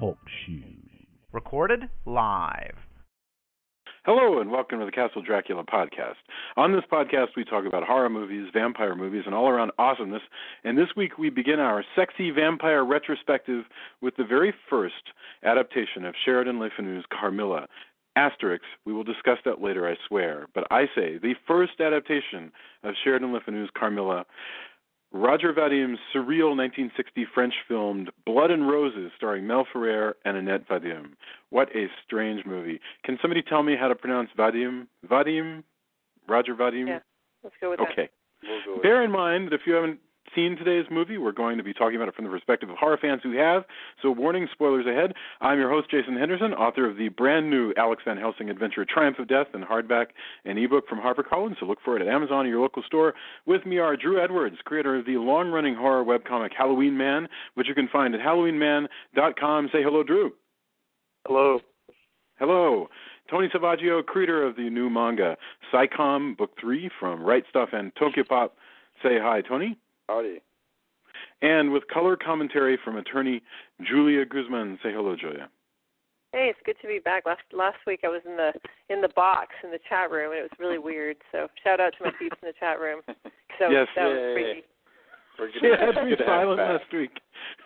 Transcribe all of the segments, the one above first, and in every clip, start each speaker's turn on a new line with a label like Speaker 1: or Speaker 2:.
Speaker 1: Talk shoes. Recorded live.
Speaker 2: Hello and welcome to the Castle Dracula podcast. On this podcast, we talk about horror movies, vampire movies, and all-around awesomeness. And this week, we begin our Sexy Vampire Retrospective with the very first adaptation of Sheridan Le Fanu's Carmilla. Asterisk, we will discuss that later, I swear. But I say, the first adaptation of Sheridan Le Fanu's Carmilla, Roger Vadim's surreal 1960 French-filmed Blood and Roses starring Mel Ferrer and Annette Vadim. What a strange movie. Can somebody tell me how to pronounce Vadim? Vadim? Roger Vadim?
Speaker 3: Yeah, let's go with
Speaker 2: okay.
Speaker 3: that. We'll go
Speaker 2: Bear in mind that if you haven't seen today's movie, we're going to be talking about it from the perspective of horror fans who have. So warning, spoilers ahead. I'm your host, Jason Henderson, author of the brand new Alex Van Helsing adventure Triumph of Death in hardback and ebook from HarperCollins, so look for it at Amazon or your local store. With me are Drew Edwards, creator of the long-running horror webcomic Halloween Man, which you can find at halloweenman.com. Say hello, Drew.
Speaker 4: Hello.
Speaker 2: Hello. Tony Savaggio, creator of the new manga Psycom Book 3 from Right Stuff and Tokyopop. Say hi, Tony.
Speaker 4: Howdy.
Speaker 2: And with color commentary from attorney Julia Guzman. Say hello, Julia.
Speaker 3: Hey, it's good to be back. Last week I was in the box in the chat room, and it was really weird. So shout out to my peeps in the chat room. So
Speaker 2: yes,
Speaker 3: that was freaky.
Speaker 2: She had to be silent last week.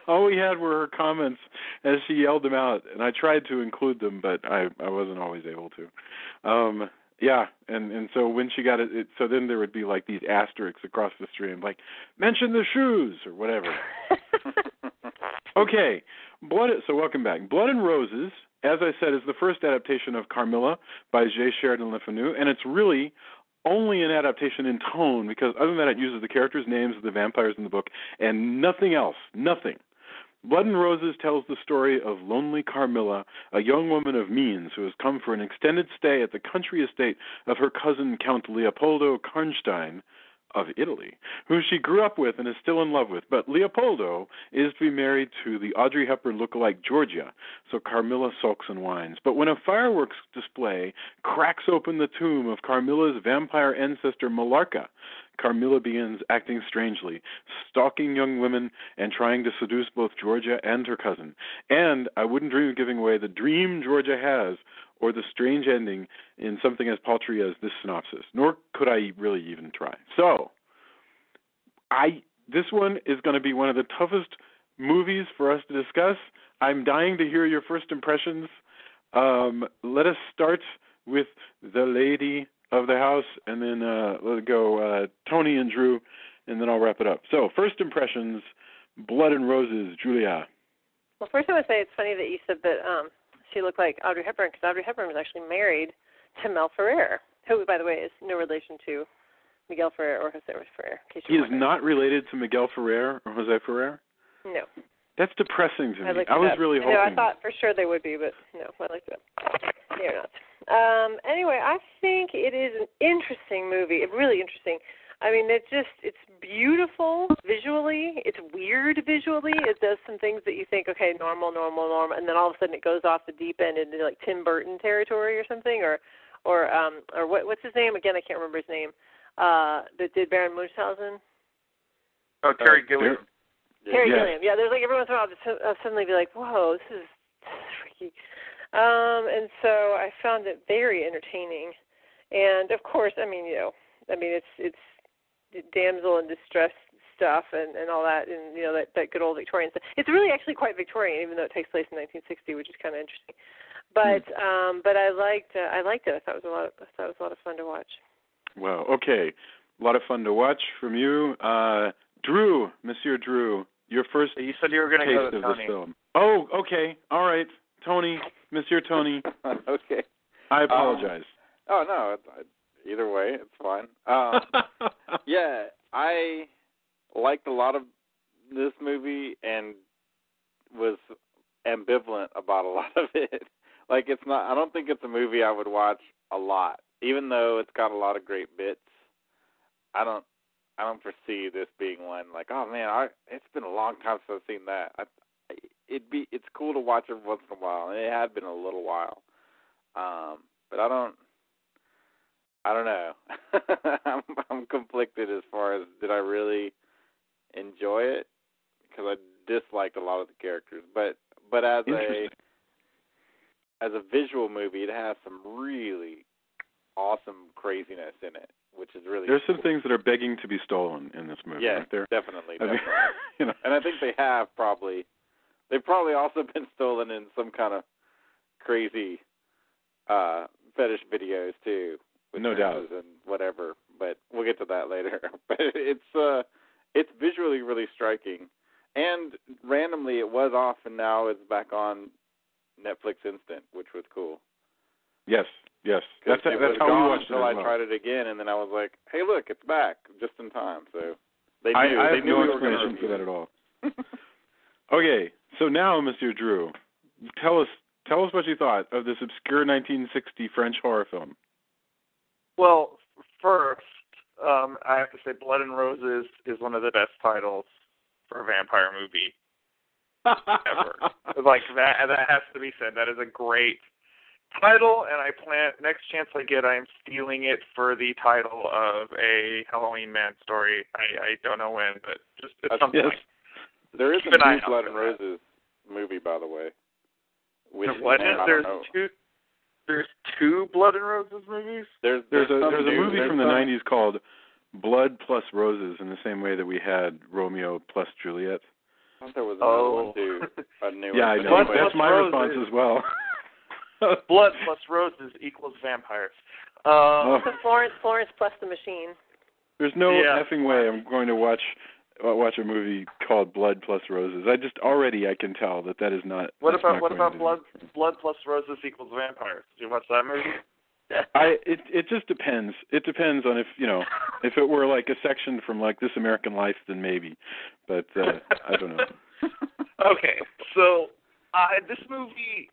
Speaker 2: All we had were her comments as she yelled them out, and I tried to include them, but I wasn't always able to. Yeah, and so when she got it, so then there would be like these asterisks across the stream, like, mention the shoes, or whatever. Okay, so welcome back. Blood and Roses, as I said, is the first adaptation of Carmilla by J. Sheridan Le Fanu, and it's really only an adaptation in tone, because other than that, it uses the characters' names of the vampires in the book, and nothing else, nothing. Blood and Roses tells the story of lonely Carmilla, a young woman of means who has come for an extended stay at the country estate of her cousin Count Leopoldo Karnstein of Italy, who she grew up with and is still in love with. But Leopoldo is to be married to the Audrey Hepburn lookalike Georgia, so Carmilla sulks and whines. But when a fireworks display cracks open the tomb of Carmilla's vampire ancestor Millarca, Carmilla begins acting strangely, stalking young women and trying to seduce both Georgia and her cousin. And I wouldn't dream of giving away the dream Georgia has or the strange ending in something as paltry as this synopsis, nor could I really even try. So, this one is going to be one of the toughest movies for us to discuss. I'm dying to hear your first impressions. Let us start with the lady of the house, and then let it go Tony and Drew, and then I'll wrap it up. So, first impressions, Blood and Roses, Julia.
Speaker 3: Well, first I would say it's funny that you said that she looked like Audrey Hepburn, because Audrey Hepburn was actually married to Mel Ferrer, who, by the way, is no relation to Miguel Ferrer or Jose Ferrer.
Speaker 2: He is not related to Miguel Ferrer or Jose Ferrer?
Speaker 3: No.
Speaker 2: That's depressing to me. I was really hoping.
Speaker 3: No, I thought for sure they would be, but no, I like that. They're not. Anyway, I think it is an interesting movie, really interesting. I mean, it's beautiful visually. It's weird visually. It does some things that you think, okay, normal, and then all of a sudden it goes off the deep end into like Tim Burton territory or something, or what's his name? Again, I can't remember his name. That did Baron Munchausen.
Speaker 4: Oh, Terry Gilliam.
Speaker 3: Terry Gilliam. Yeah, there's like every once in a while I'll suddenly be like, whoa, this is freaky. And so I found it very entertaining. And of course, it's damsel in distress stuff and all that, and that good old Victorian stuff. It's really actually quite Victorian, even though it takes place in 1960, which is kind of interesting. But I liked it. I thought it was a lot of fun to watch.
Speaker 2: Well, okay, a lot of fun to watch from you, Drew, Monsieur Drew. Your first
Speaker 4: you said you were going to go to
Speaker 2: taste of
Speaker 4: Tony.
Speaker 2: this film. Oh, okay, all right, Tony, Monsieur Tony.
Speaker 4: Okay.
Speaker 2: I apologize.
Speaker 4: Oh no, either way, it's fine. Yeah, I liked a lot of this movie and was ambivalent about a lot of it. Like, it's not. I don't think it's a movie I would watch a lot, even though it's got a lot of great bits. I don't foresee this being one like, oh man, it's been a long time since I've seen that. It's cool to watch every once in a while, and it had been a little while. But I don't know. I'm conflicted as far as did I really enjoy it, because I dislike liked a lot of the characters, but as a visual movie, it has some really awesome craziness in it, which is really
Speaker 2: There's
Speaker 4: cool.
Speaker 2: some things that are begging to be stolen in this movie,
Speaker 4: Yeah,
Speaker 2: aren't there?
Speaker 4: definitely.
Speaker 2: I mean, you know.
Speaker 4: And I think they have probably. They've probably also been stolen in some kind of crazy fetish videos too. With
Speaker 2: No doubt.
Speaker 4: And whatever, but we'll get to that later. But it's visually really striking, and randomly it was off, and now it's back on Netflix Instant, which was cool.
Speaker 2: Yes. That's how we watched it as well.
Speaker 4: I tried it again, and then I was like, "Hey, look, it's back just in time." So they knew.
Speaker 2: I have no
Speaker 4: we were
Speaker 2: explanation for that at all. Okay, so now, Mr. Drew, tell us what you thought of this obscure 1960 French horror film.
Speaker 5: Well, first, I have to say Blood and Roses is one of the best titles for a vampire movie ever. Like, that has to be said. That is a great title, and I plan, next chance I get, I am stealing it for the title of a Halloween Man story. I don't know when, but just at some point.
Speaker 4: There is a new Blood and Roses movie, by the way.
Speaker 5: There's two Blood and Roses movies?
Speaker 2: There's a movie from the 90s called Blood plus Roses, in the same way that we had Romeo plus Juliet.
Speaker 4: I thought there was another one too. A new
Speaker 2: yeah,
Speaker 4: one.
Speaker 2: I know. That's my response as well.
Speaker 5: Blood plus Roses equals vampires.
Speaker 3: Florence plus the Machine.
Speaker 2: There's no effing way I'm going to watch a movie called Blood plus Roses. I can tell that is not.
Speaker 5: What about Blood plus Roses equals vampires? Did you watch that movie?
Speaker 2: It just depends. It depends on if it were like a section from like This American Life, then maybe. But I don't know.
Speaker 5: Okay, so this movie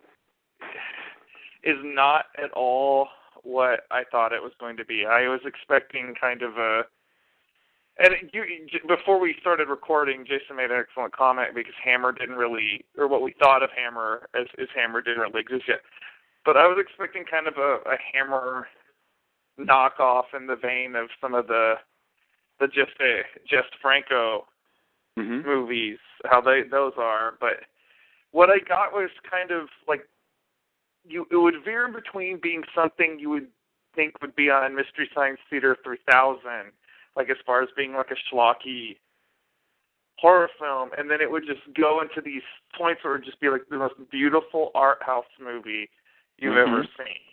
Speaker 5: is not at all what I thought it was going to be. I was expecting kind of a. And before we started recording, Jason made an excellent comment because Hammer didn't really, or what we thought of Hammer as Hammer didn't really exist yet. But I was expecting kind of a Hammer knockoff in the vein of some of the Just Franco movies, how those are. But what I got was kind of like it would veer in between being something you would think would be on Mystery Science Theater 3000. Like as far as being like a schlocky horror film, and then it would just go into these points where it would just be like the most beautiful art house movie you've ever seen.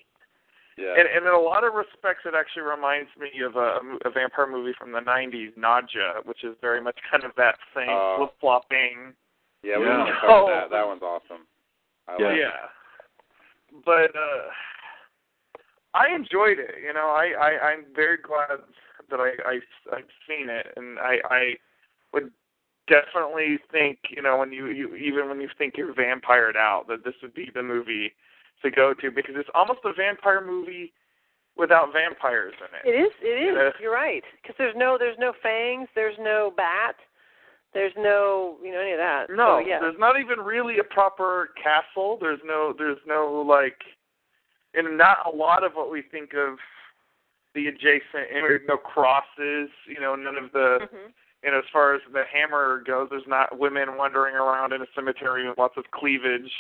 Speaker 4: Yeah.
Speaker 5: And in a lot of respects, it actually reminds me of a vampire movie from the 90s, Nadia, which is very much kind of that same flip-flopping.
Speaker 4: Yeah, we want to cover that. That one's awesome.
Speaker 5: But I enjoyed it. You know, I'm very glad that I've seen it, and I would definitely think, you know, when you think you're vampired out, that this would be the movie to go to, because it's almost a vampire movie without vampires in it.
Speaker 3: It is. You're right, because there's no fangs, there's no bat, there's no any of that.
Speaker 5: No,
Speaker 3: so, yeah.
Speaker 5: There's not even really a proper castle. There's no like, and not a lot of what we think of the adjacent, no crosses, none of the, as far as the Hammer goes, there's not women wandering around in a cemetery with lots of cleavage.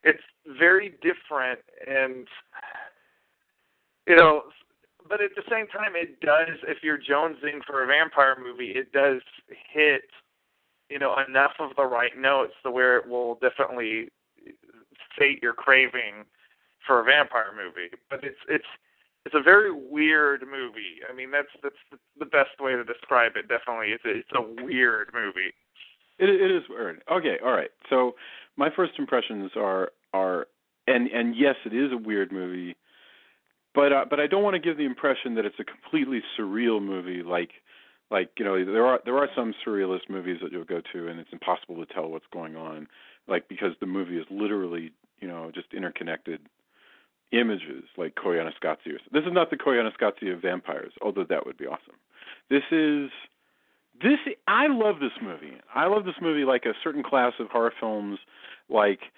Speaker 5: It's very different, and, but at the same time, it does, if you're jonesing for a vampire movie, it does hit, enough of the right notes to where it will definitely sate your craving for a vampire movie. But it's a very weird movie. I mean, that's the best way to describe it. Definitely, it's a weird movie.
Speaker 2: It is weird. Okay, all right. So my first impressions are and yes, it is a weird movie, but I don't want to give the impression that it's a completely surreal movie. Like there are some surrealist movies that you'll go to and it's impossible to tell what's going on, like because the movie is literally just interconnected images, like Koyaanisqatsi. This is not the Koyaanisqatsi of vampires, although that would be awesome. I love this movie. I love this movie like a certain class of horror films, like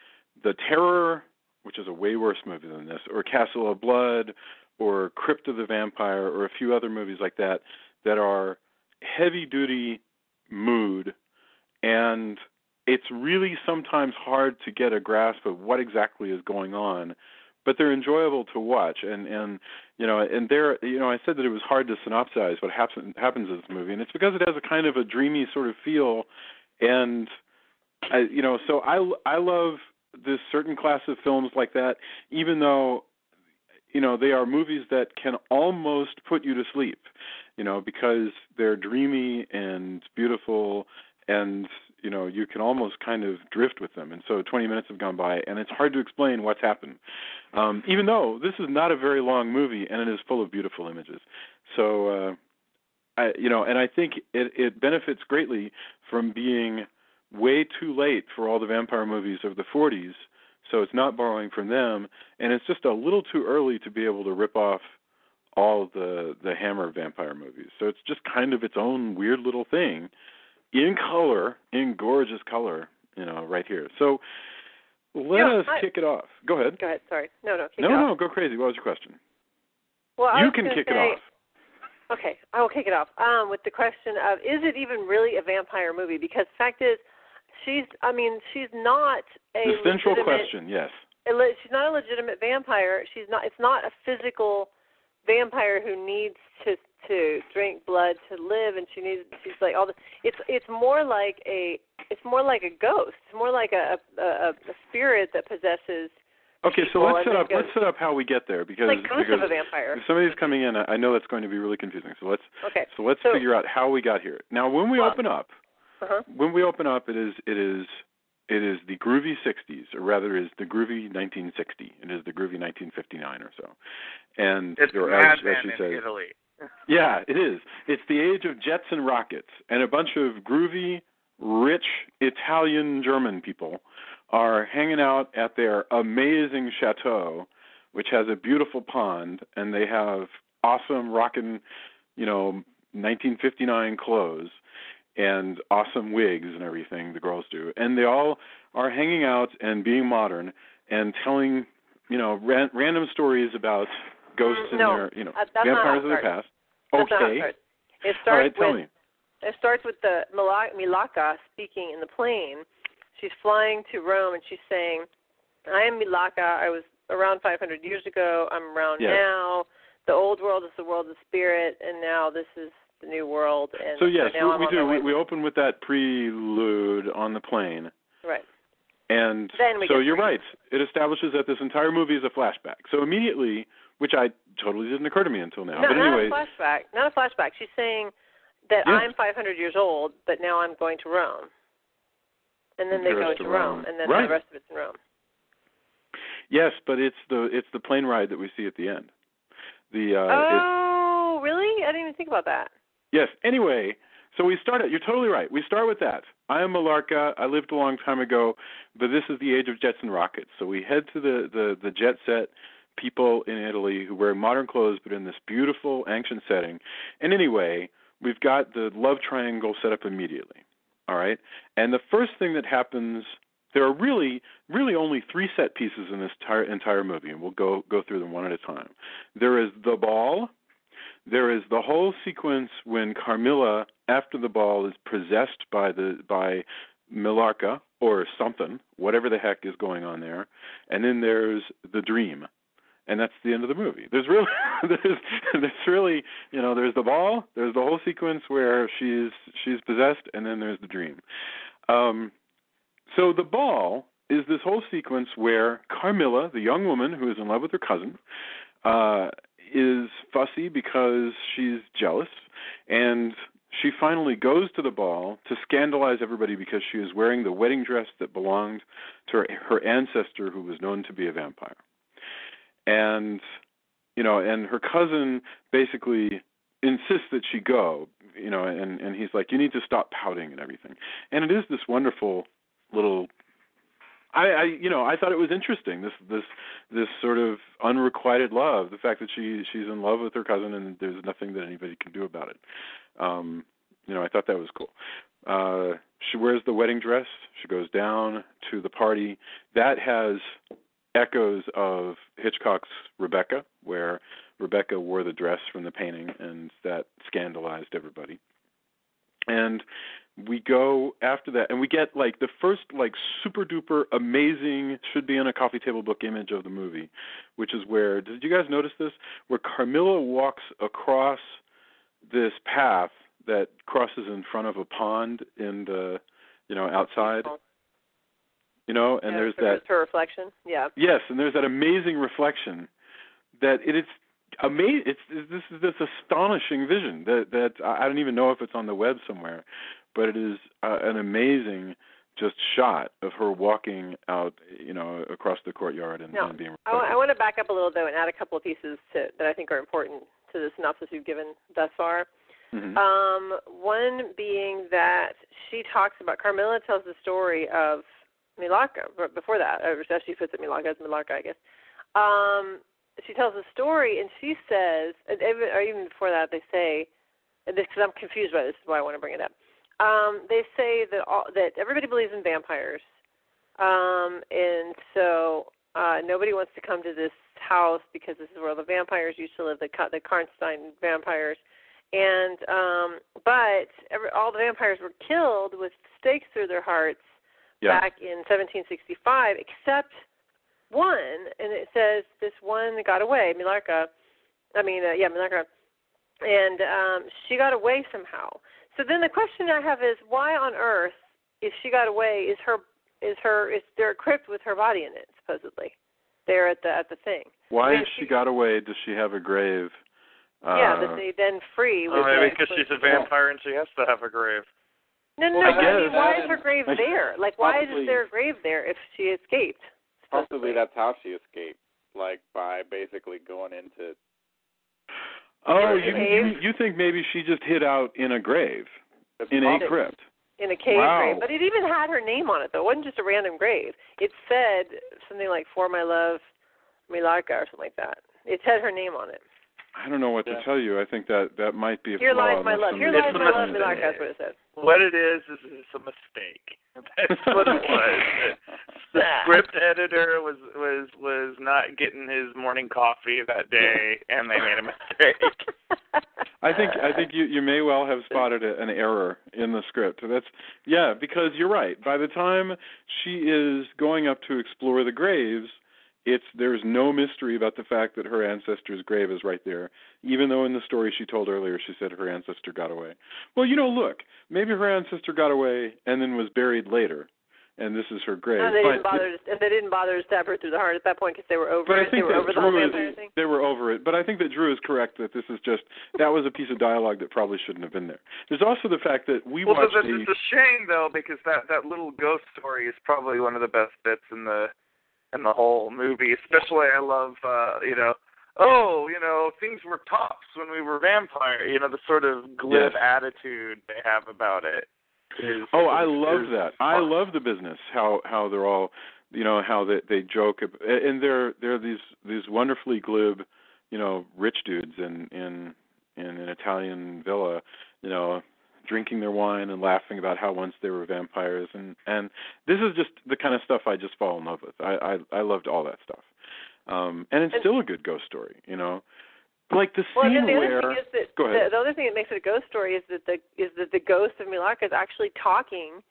Speaker 2: The Terror, which is a way worse movie than this, or Castle of Blood, or Crypt of the Vampire, or a few other movies like that are heavy-duty mood, and it's really sometimes hard to get a grasp of what exactly is going on, but they're enjoyable to watch. And I said that it was hard to synopsize what happens in this movie, and it's because it has a kind of a dreamy sort of feel, and so I love this certain class of films like that, even though they are movies that can almost put you to sleep, because they're dreamy and beautiful, and you can almost kind of drift with them. And so 20 minutes have gone by, and it's hard to explain what's happened, even though this is not a very long movie, and it is full of beautiful images. So, and I think it benefits greatly from being way too late for all the vampire movies of the 40s, so it's not borrowing from them, and it's just a little too early to be able to rip off all the Hammer vampire movies. So it's just kind of its own weird little thing, in color, in gorgeous color, right here. So let us kick it off. Go ahead.
Speaker 3: Go ahead. Sorry. No, kick it off.
Speaker 2: No, go crazy. What was your question?
Speaker 3: Well,
Speaker 2: you can kick it off.
Speaker 3: Okay, I will kick it off with the question of, is it even really a vampire movie? Because the fact is, she's not a
Speaker 2: the central question, yes.
Speaker 3: She's not a legitimate vampire. It's not a physical vampire who needs to drink blood to live, and she's like all the. It's more like a ghost. It's more like a spirit that possesses.
Speaker 2: Okay, so let's set up how we get there, because
Speaker 3: like ghost of a vampire.
Speaker 2: If somebody's coming in, I know that's going to be really confusing. So let's figure out how we got here. Now, when we open up, it is the groovy 60s, or rather, it is the groovy 1960. It is the groovy 1959 or so. And
Speaker 5: it's Madman in
Speaker 2: says,
Speaker 5: Italy.
Speaker 2: Yeah, it is. It's the age of jets and rockets, and a bunch of groovy, rich Italian German people are hanging out at their amazing chateau, which has a beautiful pond, and they have awesome rockin', 1959 clothes and awesome wigs and everything, the girls do. And they all are hanging out and being modern and telling, random stories about ghosts in their, vampires of the past.
Speaker 3: That's not how it starts.
Speaker 2: All right, tell me.
Speaker 3: It starts with the Milaka speaking in the plane. She's flying to Rome, and she's saying, I am Milaka. I was around 500 years ago. I'm around now. The old world is the world of spirit, and now this is the new world. And
Speaker 2: so, yes,
Speaker 3: now
Speaker 2: we do. We open with that prelude on the plane.
Speaker 3: Right.
Speaker 2: And so you're right. It establishes that this entire movie is a flashback. So immediately, which totally didn't occur to me until now.
Speaker 3: No,
Speaker 2: but anyway,
Speaker 3: not a flashback. She's saying that I'm 500 years old, but now I'm going to Rome. And then they go to Rome, and then the rest of it's in Rome.
Speaker 2: Yes, but it's the plane ride that we see at the end. Really?
Speaker 3: I didn't even think about that.
Speaker 2: Yes. Anyway, so we start. You're totally right. We start with that. I am Millarca. I lived a long time ago, but this is the age of jets and rockets. So we head to the jet set people in Italy who wear modern clothes, but in this beautiful ancient setting. And anyway, we've got the love triangle set up immediately. All right? And the first thing that happens, there are really only 3 set pieces in this entire movie, and we'll go through them one at a time. There is the ball. There is the whole sequence when Carmilla, after the ball, is possessed by Millarca or something, whatever the heck is going on there. And then there's the dream. And that's the end of the movie. There's really, there's the ball, there's the whole sequence where she's possessed, and then there's the dream. So the ball is this whole sequence where Carmilla, the young woman who is in love with her cousin, is fussy because she's jealous, and she finally goes to the ball to scandalize everybody because she is wearing the wedding dress that belonged to her ancestor, who was known to be a vampire. And, and her cousin basically insists that she go, and he's like, you need to stop pouting and everything. And it is this wonderful little, I thought it was interesting, this sort of unrequited love, the fact that she's in love with her cousin and there's nothing that anybody can do about it. I thought that was cool. She wears the wedding dress. She goes down to the party. That has echoes of Hitchcock's Rebecca, where Rebecca wore the dress from the painting, and that scandalized everybody. And we go after that, and we get like the first like super duper amazing should be on a coffee table book image of the movie, which is where, did you guys notice this? Where Carmilla walks across this path that crosses in front of a pond in the, outside. And there's that.
Speaker 3: Her reflection. Yeah.
Speaker 2: Yes, and there's that amazing reflection that it's amazing. This is this astonishing vision that I don't even know if it's on the web somewhere, but it is an amazing just shot of her walking out, across the courtyard and being reflected.
Speaker 3: I want to back up a little though and add a couple of pieces that I think are important to the synopsis you've given thus far.
Speaker 2: Mm-hmm.
Speaker 3: One being that Carmilla tells the story of Milaka. Before that, she puts it Milaka as Milaka, I guess. She tells a story, and she says, or even before that, they say, because I'm confused by this, is why I want to bring it up. They say that everybody believes in vampires, and so nobody wants to come to this house because this is where all the vampires used to live, the Karnstein vampires. And but all the vampires were killed with stakes through their hearts back in 1765, except one, and it says this one got away, Milaka, and she got away somehow. So then the question I have is, why on earth, if she got away, is there a crypt with her body in it, supposedly, there at the thing?
Speaker 2: Why, if she got away, does she have a grave?
Speaker 3: That they then free.
Speaker 5: Maybe because she's a vampire and she has to have a grave.
Speaker 3: No, why is her grave there? Like, why is there a grave there if she escaped?
Speaker 4: Possibly that's how she escaped, like by basically going into.
Speaker 2: Oh, you think maybe she just hid out in a grave, in a crypt.
Speaker 3: In a cave grave. But it even had her name on it, though. It wasn't just a random grave. It said something like, "For my love, Milaka," or something like that. It had her name on it.
Speaker 2: I don't know what to tell you. I think that might be a
Speaker 3: Here
Speaker 2: flaw.
Speaker 3: lies my love. Here lies my love, Milaka. That's what it says.
Speaker 5: What it is it's a mistake. That's what it was. The script editor was not getting his morning coffee that day, and they made a mistake.
Speaker 2: I think you may well have spotted an error in the script. Because you're right. By the time she is going up to explore the graves, there's no mystery about the fact that her ancestor's grave is right there, even though in the story she told earlier she said her ancestor got away. Well, look, maybe her ancestor got away and then was buried later, and this is her grave.
Speaker 3: No, they didn't bother to stab her through the heart at that point because they were over it. They were over the whole vampire thing.
Speaker 2: They were over it, but I think that Drew is correct that this is that was a piece of dialogue that probably shouldn't have been there. There's also the fact that
Speaker 5: it's a shame, though, because that little ghost story is probably one of the best bits in the whole movie. Especially I love, things were tops when we were vampire. The sort of glib attitude they have about it.
Speaker 2: I love that. I love the business. How they're all, how they joke, and they're these wonderfully glib, rich dudes in an Italian villa, drinking their wine and laughing about how once they were vampires, and this is just the kind of stuff I just fall in love with. I loved all that stuff, and it's still a good ghost story, like the scene where. Go ahead.
Speaker 3: The other thing that makes it a ghost story is that the ghost of Milaka is actually talking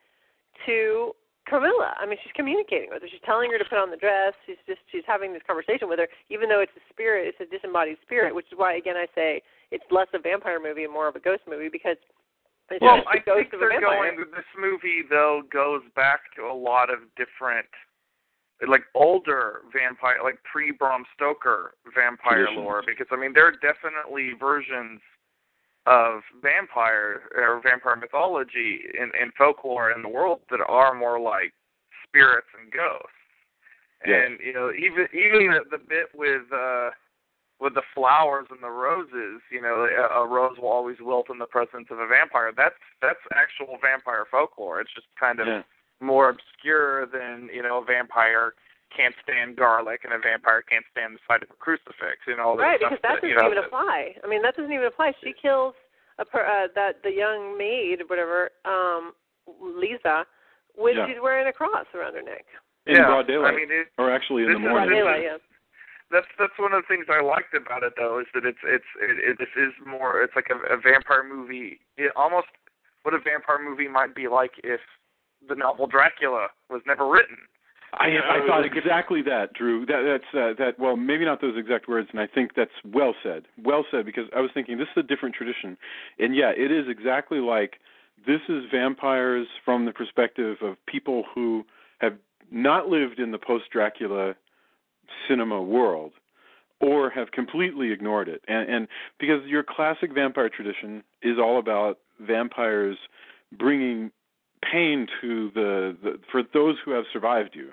Speaker 3: to Carmilla. I mean, she's communicating with her. She's telling her to put on the dress. She's having this conversation with her, even though it's a spirit. It's a disembodied spirit, which is why, again, I say it's less a vampire movie and more of a ghost movie because.
Speaker 5: I think this movie, though, goes back to a lot of different, like, older vampire, like pre-Bram Stoker vampire lore, because, I mean, there are definitely versions of vampire or vampire mythology in folklore in the world that are more like spirits and ghosts. Yes. And, even the bit with the flowers and the roses, a rose will always wilt in the presence of a vampire. That's actual vampire folklore. It's just kind of more obscure than, a vampire can't stand garlic and a vampire can't stand the sight of a crucifix.
Speaker 3: Right, because that doesn't even apply. I mean, that doesn't even apply. She kills the young maid, whatever, Lisa, when she's wearing a cross around her neck.
Speaker 2: In broad daylight, or actually in the morning.
Speaker 3: Broad daylight,
Speaker 5: That's one of the things I liked about it, though, is that this is more. It's like a vampire movie. It almost what a vampire movie might be like if the novel Dracula was never written.
Speaker 2: I thought exactly that, Drew. That's well, maybe not those exact words, and I think that's well said. Well said, because I was thinking this is a different tradition, and yeah, it is exactly like this is vampires from the perspective of people who have not lived in the post-Dracula cinema world, or have completely ignored it, and because your classic vampire tradition is all about vampires bringing pain to the for those who have survived you,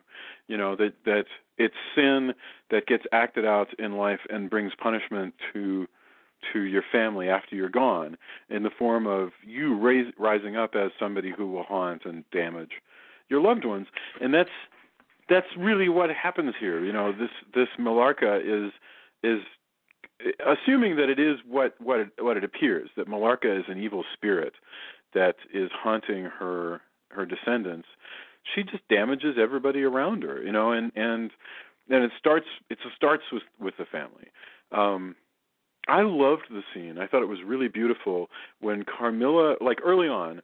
Speaker 2: that it's sin that gets acted out in life and brings punishment to your family after you're gone, in the form of you rising up as somebody who will haunt and damage your loved ones. And that's really what happens here. This Millarca is assuming that it is what it appears, that Millarca is an evil spirit that is haunting her descendants. She just damages everybody around her, and it starts with the family. I loved the scene. I thought it was really beautiful when Carmilla, like early on,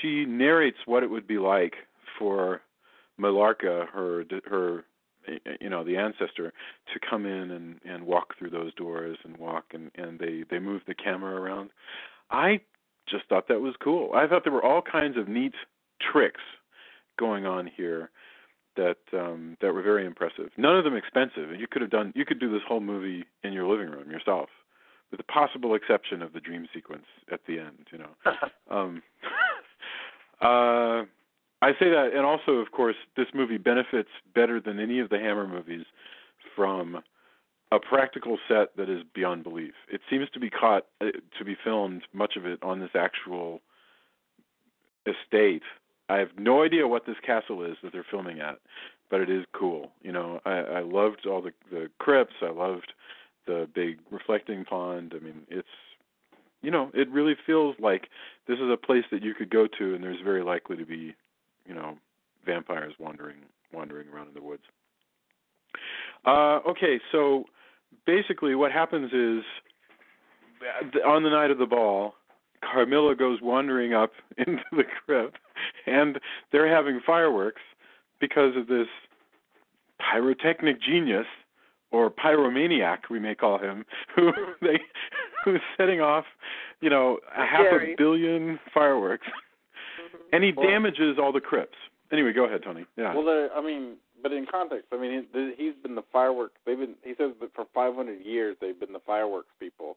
Speaker 2: she narrates what it would be like for Millarca, her the ancestor, to come in and walk through those doors and they move the camera around. I just thought that was cool. I thought there were all kinds of neat tricks going on here that were very impressive. None of them expensive. You could do this whole movie in your living room yourself, with the possible exception of the dream sequence at the end. I say that, and also, of course, this movie benefits better than any of the Hammer movies from a practical set that is beyond belief. It seems to be filmed, much of it, on this actual estate. I have no idea what this castle is that they're filming at, but it is cool. I loved all the crypts. I loved the big reflecting pond. I mean, it's, it really feels like this is a place that you could go to, and there's very likely to be, vampires wandering around in the woods. Okay, so basically what happens is, on the night of the ball, Carmilla goes wandering up into the crypt, and they're having fireworks because of this pyrotechnic genius, or pyromaniac, we may call him, who's setting off, half a billion fireworks, and he damages all the crypts. Anyway, go ahead, Tony. Yeah.
Speaker 4: Well, but in context, he's been the fireworks. He says that for 500 years they've been the fireworks people.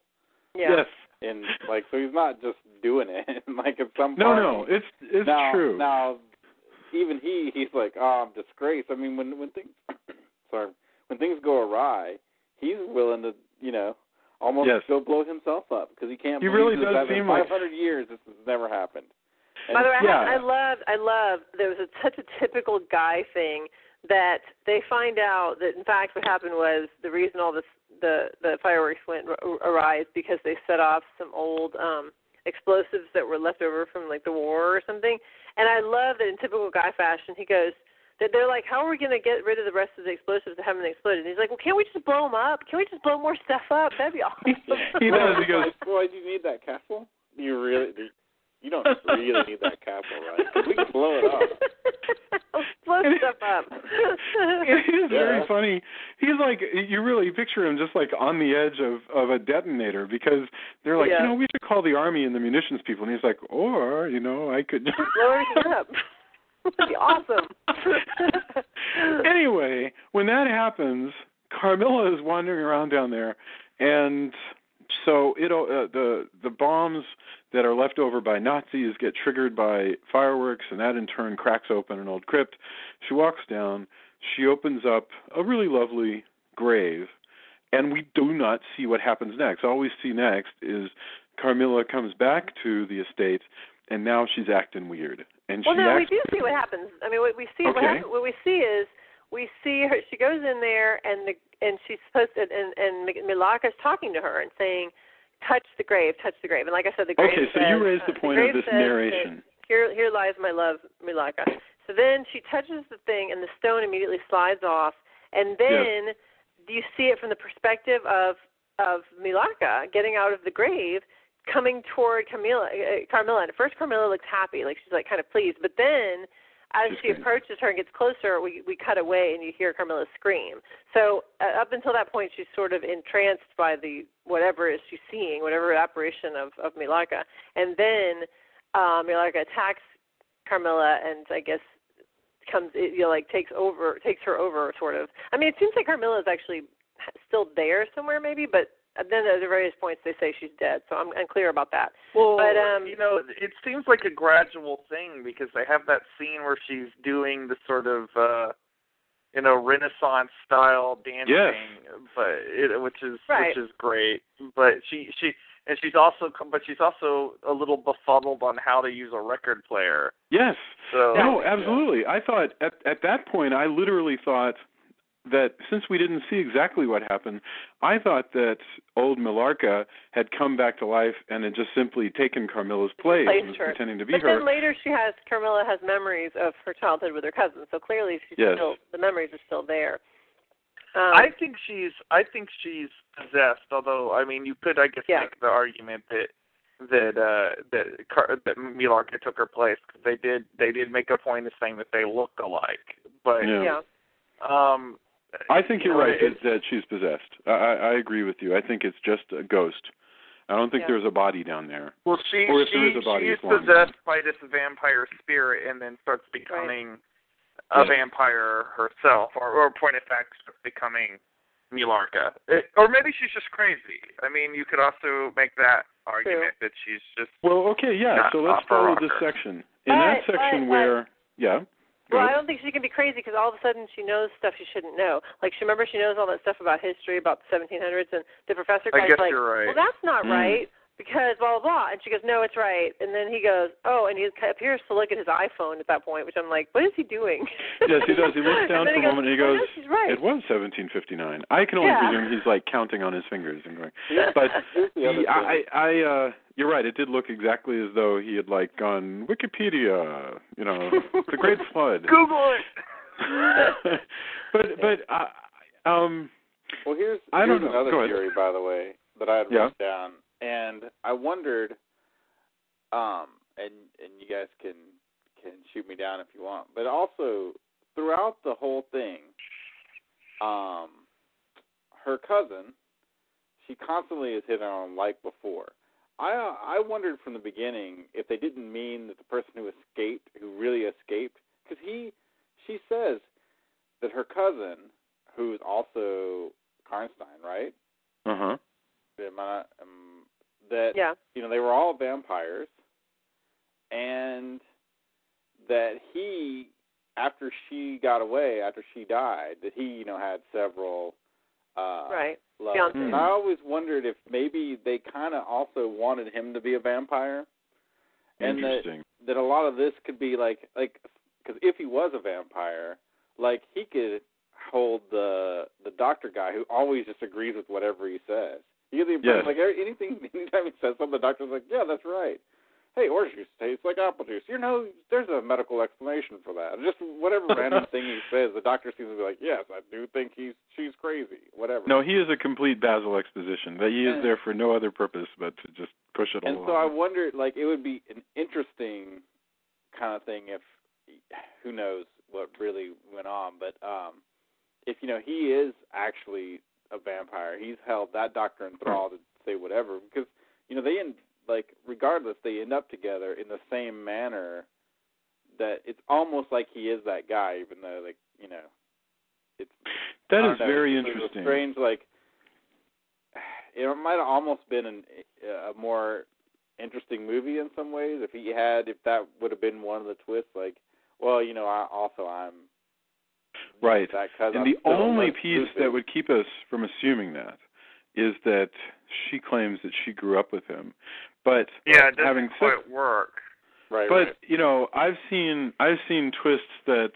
Speaker 3: Yeah.
Speaker 2: Yes.
Speaker 4: And so he's not just doing it. At some point.
Speaker 2: No, it's true.
Speaker 4: Now, even he's like, I'm disgraced. When things, when things go awry, he's willing to, almost go blow himself up because he can't.
Speaker 2: He really does seem like
Speaker 4: 500 years this has never happened.
Speaker 3: By the way, I love. There was such a typical guy thing that they find out that in fact what happened was the reason all this the fireworks went awry is because they set off some old explosives that were left over from like the war or something. And I love that in typical guy fashion, he goes. They're like, how are we going to get rid of the rest of the explosives that haven't exploded? And he's like, well, can't we just blow them up? Can't we just blow more stuff up? That'd be awesome.
Speaker 2: He does. He goes,
Speaker 4: why do you need that castle? You don't really need that castle, right? We can blow it up.
Speaker 3: Blow stuff up.
Speaker 2: It is very funny. He's like, you really picture him just like on the edge of a detonator, because they're like, we should call the army and the munitions people. And he's like, or, I could
Speaker 3: blow everything up. That'd be awesome.
Speaker 2: Anyway, when that happens, Carmilla is wandering around down there, and so the bombs that are left over by Nazis get triggered by fireworks, and that in turn cracks open an old crypt. She walks down. She opens up a really lovely grave, and we do not see what happens next. All we see next is Carmilla comes back to the estate, and now she's acting weird. And
Speaker 3: we do see what happens. What we see, what we see is we see her. She goes in there, and she's supposed to, and Millarca's talking to her and saying, "Touch the grave, touch the grave." And like I said, the grave.
Speaker 2: Okay, so
Speaker 3: says,
Speaker 2: you raised the point of this narration.
Speaker 3: Here lies my love, Millarca. So then she touches the thing, and the stone immediately slides off, and then you see it from the perspective of Millarca getting out of the grave, coming toward Carmilla. And at first, Carmilla looks happy, like she's like kind of pleased. But then, as she approaches her and gets closer, we cut away and you hear Carmilla scream. So up until that point, she's sort of entranced by the whatever it is she's seeing, whatever apparition of Milarka. And then Milarka attacks Carmilla and I guess takes her over sort of. I mean, it seems like Carmilla is actually still there somewhere maybe, but then at various points they say she's dead, so I'm unclear about that.
Speaker 5: Well,
Speaker 3: but,
Speaker 5: it seems like a gradual thing because they have that scene where she's doing the sort of, Renaissance style dancing,
Speaker 2: yes.
Speaker 5: which is great. But she's also a little befuddled on how to use a record player.
Speaker 2: Yes.
Speaker 5: So,
Speaker 2: no, absolutely. I thought at that point, I literally thought that since we didn't see exactly what happened, I thought that old Milarka had come back to life and had just simply taken Carmilla's place and was pretending to be her.
Speaker 3: But then later Carmilla has memories of her childhood with her cousin, so clearly the memories are still there.
Speaker 5: I think she's possessed. Although I mean, you could make the argument that Milarka took her place because they did make a point of saying that they look alike. But
Speaker 2: I think you're right that she's possessed. I agree with you. I think it's just a ghost. I don't think there's a body down there.
Speaker 5: Well, she's possessed by this vampire spirit and then starts becoming a vampire herself, or point of fact, starts becoming Milarka. Or maybe she's just crazy. I mean, you could also make that argument that she's just
Speaker 2: so let's follow this section. In that section where,
Speaker 3: well, I don't think she can be crazy because all of a sudden she knows stuff she shouldn't know. Like, she knows all that stuff about history, about the 1700s, and the professor guy's like,
Speaker 5: you're right.
Speaker 3: well, that's not right because blah, blah, blah. And she goes, no, it's right. And then he goes, and he appears to look at his iPhone at that point, which I'm like, what is he doing?
Speaker 2: Yes, he does. He looks down for a moment and he goes,
Speaker 3: she's right.
Speaker 2: It was 1759. I can only presume he's, like, counting on his fingers and going. But you're right. It did look exactly as though he had, like, gone, Wikipedia, the Great Flood.
Speaker 5: Google it!
Speaker 4: Well, here's another theory, by the way, that I had written down. And I wondered, and you guys can shoot me down if you want, but also throughout the whole thing, her cousin, she constantly is hitting on like before. I wondered from the beginning if they didn't mean that the person who really escaped, because she says that her cousin, who is also Karnstein, right?
Speaker 2: Uh-huh.
Speaker 4: That they were all vampires, and that he, after she got away, after she died, that he had several lovers. And I always wondered if maybe they kind of also wanted him to be a vampire, and that a lot of this could be like because if he was a vampire, like he could hold the doctor guy who always just agrees with whatever he says. Like anytime he says something, the doctor's like, yeah, that's right. Hey, orange juice tastes like apple juice. There's a medical explanation for that. Just whatever random thing he says, the doctor seems to be like, yes, I do think she's crazy, whatever.
Speaker 2: No, he is a complete Basil exposition. That he is there for no other purpose but to just push it along.
Speaker 4: And so I wondered, like, it would be an interesting kind of thing if, who knows what really went on, but if, he is actually a vampire. He's held that doctor in thrall to say whatever because regardless they end up together in the same manner that it's almost like he is that guy, even though it's
Speaker 2: very interesting.
Speaker 4: It's strange, like it might have almost been a more interesting movie in some ways if that would have been one of the twists. Like, well, I'm.
Speaker 2: Right, and the only piece that would keep us from assuming that is that she claims that she grew up with him. But
Speaker 5: it doesn't quite work.
Speaker 4: Right.
Speaker 2: But I've seen twists that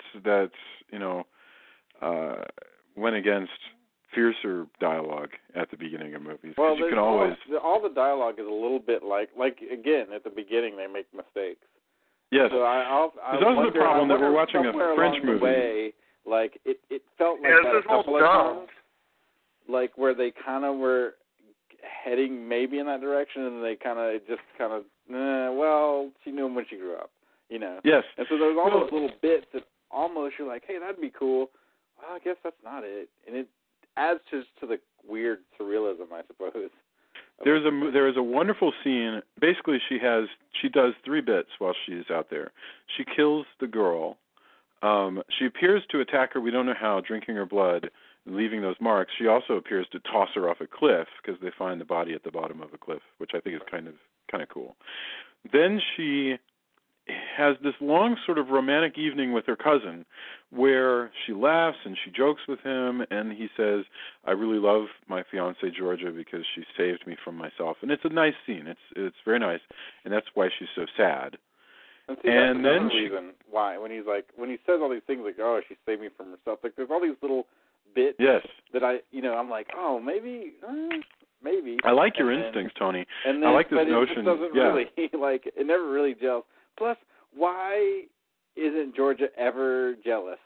Speaker 2: went against fiercer dialogue at the beginning of movies.
Speaker 4: Well,
Speaker 2: you can always
Speaker 4: all the dialogue is a little bit like again at the beginning they make mistakes.
Speaker 2: Yes.
Speaker 4: So I
Speaker 2: that's the problem that we're watching a French movie.
Speaker 4: Like it felt like that a couple of times, like where they kind of were heading maybe in that direction, and they well, she knew him when she grew up, you know.
Speaker 2: Yes.
Speaker 4: And so there's all those little bits that almost you're like, hey, that'd be cool. Well, I guess that's not it, and it adds just to the weird surrealism, I suppose.
Speaker 2: There is a wonderful scene. Basically, she does 3 bits while she's out there. She kills the girl. She appears to attack her. We don't know how, drinking her blood, leaving those marks. She also appears to toss her off a cliff because they find the body at the bottom of a cliff, which I think is kind of cool. Then she has this long sort of romantic evening with her cousin where she laughs and she jokes with him, and he says, I really love my fiancée Georgia because she saved me from myself. And it's a nice scene. It's very nice, and that's why she's so sad.
Speaker 4: And see, that's another reason why, when he says all these things like, oh, she saved me from herself, like there's all these little bits that I'm like, oh, maybe. I like your instincts, Tony. I like this notion. It doesn't really, it never really gels. Plus, why isn't Georgia ever jealous?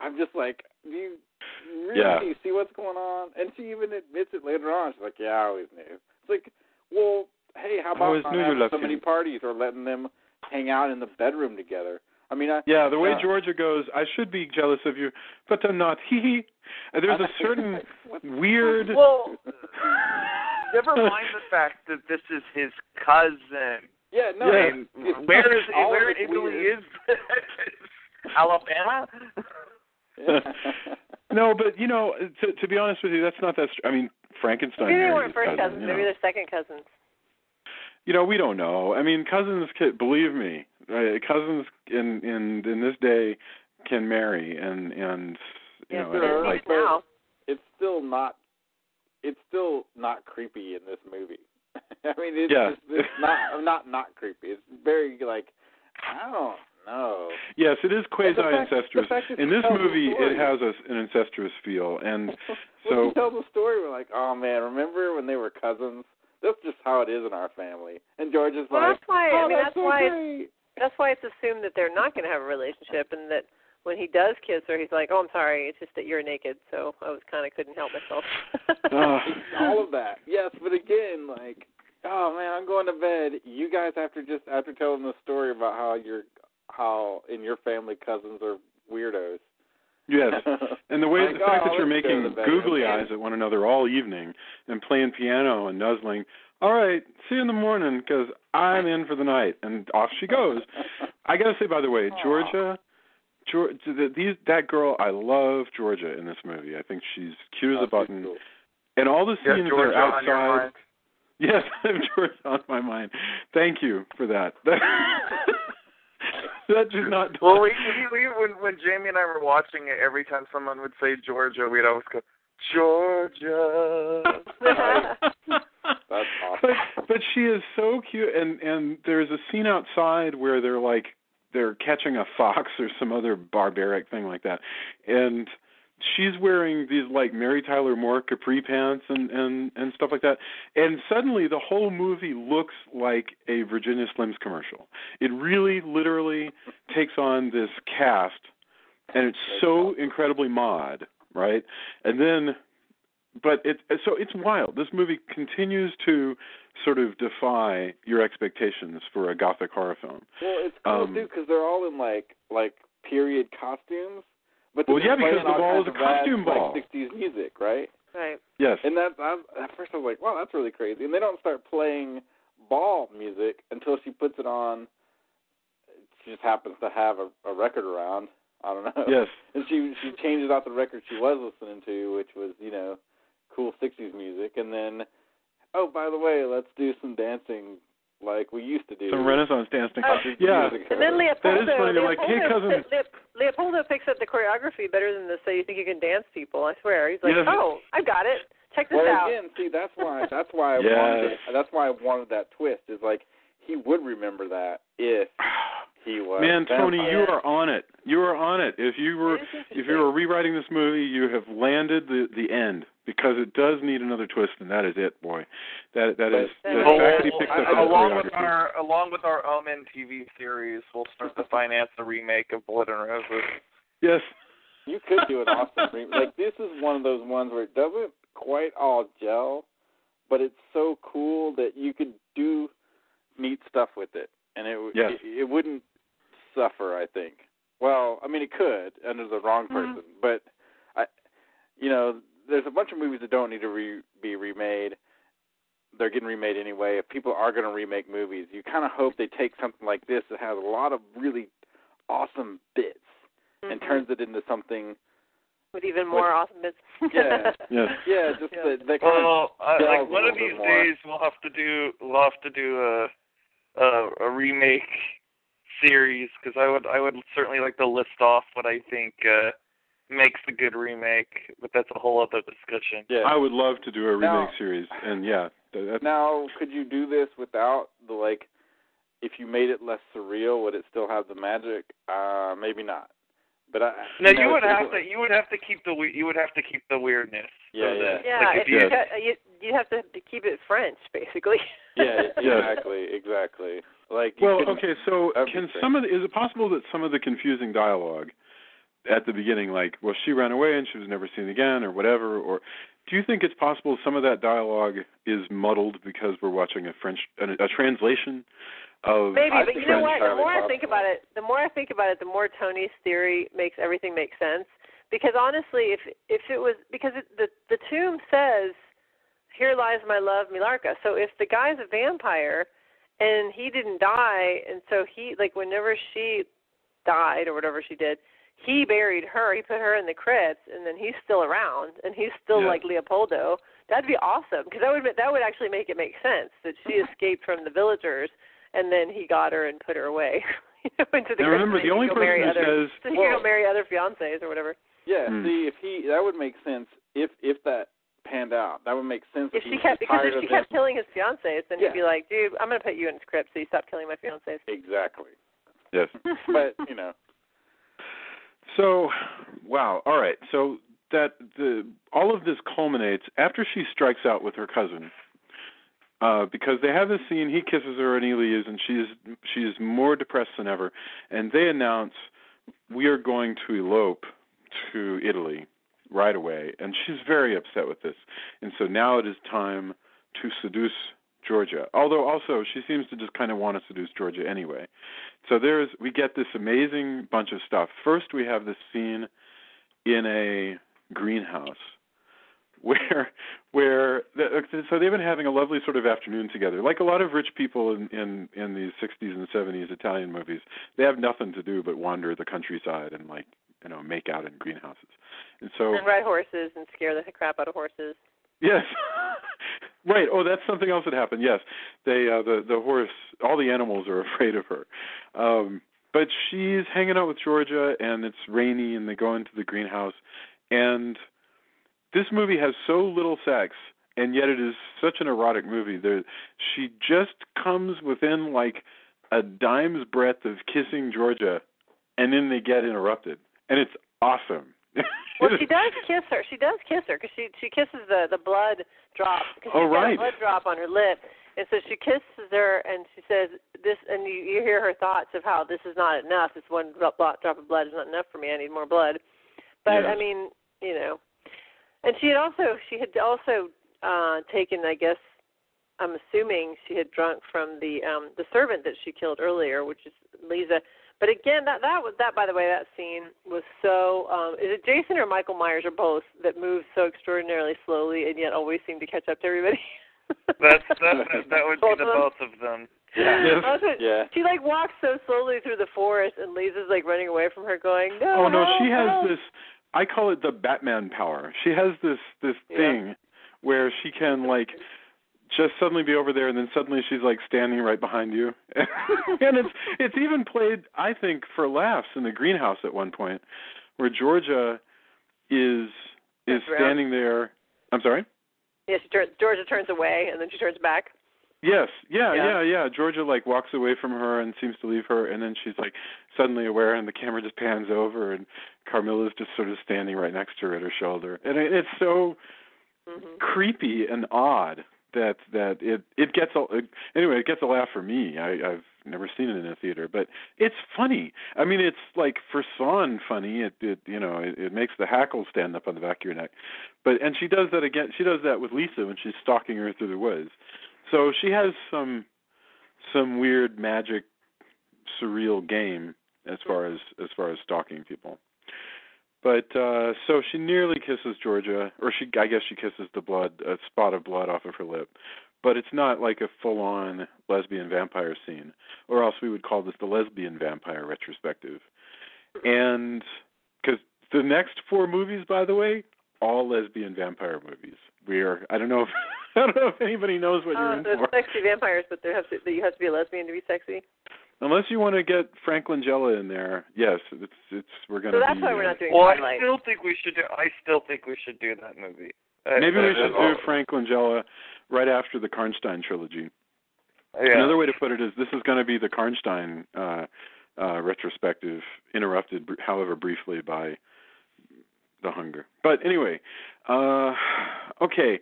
Speaker 4: I'm just like, do you really see what's going on? And she even admits it later on. She's like, yeah, I always knew. It's like, well, hey, how about not having so many parties or letting them hang out in the bedroom together? I mean, the way Georgia goes, I should be jealous of you, but I'm not. Hee. There's a certain weird.
Speaker 5: Well, never mind the fact that this is his cousin.
Speaker 4: Yeah, no.
Speaker 5: Yeah. Where in Italy is Alabama?
Speaker 2: No, but to be honest with you, that's not that. I mean, Frankenstein.
Speaker 3: Maybe they weren't first cousins. Maybe they're second cousins.
Speaker 2: We don't know. I mean, cousins. Believe me, cousins in this day can marry, and
Speaker 4: now. It's still not creepy in this movie. I mean, it's not creepy. It's very I don't know.
Speaker 2: Yes, it is quasi-incestuous. In this movie, it has an incestuous feel, and so
Speaker 4: when he tells the story, we're like, oh man, remember when they were cousins? That's just how it is in our family. And George is
Speaker 3: that's why.
Speaker 4: great.
Speaker 3: That's why it's assumed that they're not going to have a relationship, and that when he does kiss her, he's like, oh, I'm sorry, it's just that you're naked, so I couldn't help myself.
Speaker 4: All of that, yes, but again, oh man, I'm going to bed. You guys after telling the story about how in your family cousins are weirdos.
Speaker 2: Yes, and the fact that you're making googly eyes at one another all evening and playing piano and nuzzling. All right, see you in the morning because I'm in for the night, and off she goes. I got to say, by the way, Georgia, that girl, I love Georgia in this movie. I think she's cute as a button, cool. And all the scenes that are outside. Yes, Georgia on my mind. Thank you for that. That did not.
Speaker 5: Well, when Jamie and I were watching it, every time someone would say Georgia, we'd always go, Georgia.
Speaker 4: That's awesome.
Speaker 2: But she is so cute, and there's a scene outside where they're catching a fox or some other barbaric thing like that, and she's wearing these Mary Tyler Moore capri pants and stuff like that. And suddenly the whole movie looks like a Virginia Slims commercial. It really literally takes on this cast, and it's so incredibly mod, right? And then, it's wild. This movie continues to sort of defy your expectations for a gothic horror film.
Speaker 4: Well, it's cool too because they're all in like period costumes. But
Speaker 2: because the ball is a costume ball.
Speaker 4: 60s music, right?
Speaker 3: Right.
Speaker 2: Yes.
Speaker 4: And at first I was like, wow, that's really crazy. And they don't start playing ball music until she puts it on. She just happens to have a record around. I don't know.
Speaker 2: Yes.
Speaker 4: And she changes out the record she was listening to, which was, cool 60s music. And then, oh, by the way, let's do some dancing like we used to do.
Speaker 2: Some Renaissance dancing.
Speaker 3: Yeah. And then Leopoldo,
Speaker 2: that is funny. Like, hey, cousin.
Speaker 3: Leopoldo picks up the choreography better than the So You Think You Can Dance people, I swear. He's like, oh, I've got it. Check this out.
Speaker 4: Again, see, that's why I wanted that twist. Is he would remember that if he was.
Speaker 2: Man, Tony, you are on it. You are on it. If you were rewriting this movie, you have landed the end because it does need another twist, and that is it, boy. That is the fact that he picked up
Speaker 5: along with our Omen TV series, we'll start to finance the remake of Blood and Roses.
Speaker 2: Yes.
Speaker 4: You could do an awesome remake. This is one of those ones where it doesn't quite all gel, but it's so cool that you could do neat stuff with it, and it wouldn't suffer, I think. Well, I mean, it could under the wrong person, but there's a bunch of movies that don't need to be remade. They're getting remade anyway. If people are going to remake movies, you kind of hope they take something like this that has a lot of really awesome bits and turns it into something
Speaker 3: with even more awesome bits.
Speaker 4: Yeah, just that kind of.
Speaker 5: Like one of these days, we'll have to do a remake series, because I would certainly like to list off what I think makes a good remake, but that's a whole other discussion.
Speaker 2: Yeah, I would love to do a remake series, and
Speaker 4: now, could you do this without the if you made it less surreal, would it still have the magic? Maybe not. But
Speaker 5: you would have to keep the weirdness.
Speaker 3: You have to keep it French, basically.
Speaker 4: Yeah, exactly.
Speaker 2: So is it possible that some of the confusing dialogue at the beginning, she ran away and she was never seen again, or whatever, or do you think it's possible some of that dialogue is muddled because we're watching a translation of?
Speaker 3: Maybe, but you know what? The more I think about it, the more Tony's theory makes everything make sense. Because honestly, if it was the tomb says, "Here lies my love, Milarka." So if the guy's a vampire and he didn't die, and so he whenever she died or whatever she did, he buried her. He put her in the crypt, and then he's still around, and he's still like Leopoldo. That'd be awesome, because that would actually make it make sense that she escaped from the villagers, and then he got her and put her away. Into the
Speaker 2: remember, the only person who says
Speaker 3: so he can go marry other fiancés or whatever.
Speaker 4: Yeah, see, that would make sense if that panned out. That would make sense
Speaker 3: if she kept killing his fiancés, then he'd be like, "Dude, I'm going to put you in his crypt so you stop killing my fiancés."
Speaker 4: Exactly.
Speaker 2: Yes.
Speaker 4: But
Speaker 2: So, wow. All right. So that all of this culminates after she strikes out with her cousin, because they have this scene. He kisses her and he leaves, and she's more depressed than ever. And they announce, "We are going to elope to Italy right away." And she's very upset with this. And so now it is time to seduce Georgia. Although also she seems to just kind of want to seduce Georgia anyway. So we get this amazing bunch of stuff. First we have this scene in a greenhouse where so they've been having a lovely sort of afternoon together. Like a lot of rich people in these 60s and 70s Italian movies, they have nothing to do but wander the countryside and make out in greenhouses. And
Speaker 3: ride horses and scare the crap out of horses.
Speaker 2: Yes. Right. Oh, that's something else that happened. Yes. They the horse, all the animals are afraid of her. But she's hanging out with Georgia, and it's rainy, and they go into the greenhouse. And this movie has so little sex, and yet it is such an erotic movie. She just comes within a dime's breadth of kissing Georgia, and then they get interrupted. And it's awesome.
Speaker 3: Well, she does kiss her. Because she kisses the blood drop. Because she's got a blood drop on her lip. And so she kisses her, and she says this, and you hear her thoughts of how this is not enough. This one drop of blood is not enough for me. I need more blood. But I mean, and she had also taken, I guess, I'm assuming she had drunk from the servant that she killed earlier, which is Lisa. But again, that by the way, that scene was so. Is it Jason or Michael Myers or both that moves so extraordinarily slowly and yet always seem to catch up to everybody?
Speaker 5: that would be the both of them.
Speaker 2: Yeah.
Speaker 3: She walks so slowly through the forest, and Lisa's running away from her, going, "No."
Speaker 2: Oh no, she has this. I call it the Batman power. She has this thing where she can just suddenly be over there, and then suddenly she's standing right behind you. And it's even played, I think, for laughs in the greenhouse at one point, where Georgia is standing there. I'm sorry?
Speaker 3: Yes, Georgia turns away, and then she turns back.
Speaker 2: Yes, yeah. Georgia walks away from her and seems to leave her, and then she's suddenly aware, and the camera just pans over, and Carmilla's just sort of standing right next to her at her shoulder, and it's so creepy and odd that it gets it gets a laugh for me. I've never seen it in a theater, but it's funny. I mean, it's like for Swan funny. It makes the hackles stand up on the back of your neck. And she does that again. She does that with Lisa when she's stalking her through the woods. So she has some weird magic, surreal game as far as stalking people. But so she nearly kisses Georgia, or I guess she kisses a spot of blood off of her lip. But it's not like a full-on lesbian vampire scene, or else we would call this the lesbian vampire retrospective. And because the next 4 movies, by the way, all lesbian vampire movies. I don't know if anybody knows what you're in for.
Speaker 3: Sexy vampires, but you have to be a lesbian to be sexy.
Speaker 2: Unless you want to get Frank Langella in there, yes, we're going to.
Speaker 3: So that's why we're not doing
Speaker 5: I
Speaker 3: Twilight.
Speaker 5: still think we should do that movie.
Speaker 2: Maybe we should do Frank Langella right after the Karnstein trilogy. Yeah. Another way to put it is this is going to be the Karnstein retrospective, interrupted, however briefly, by the hunger. But anyway, okay.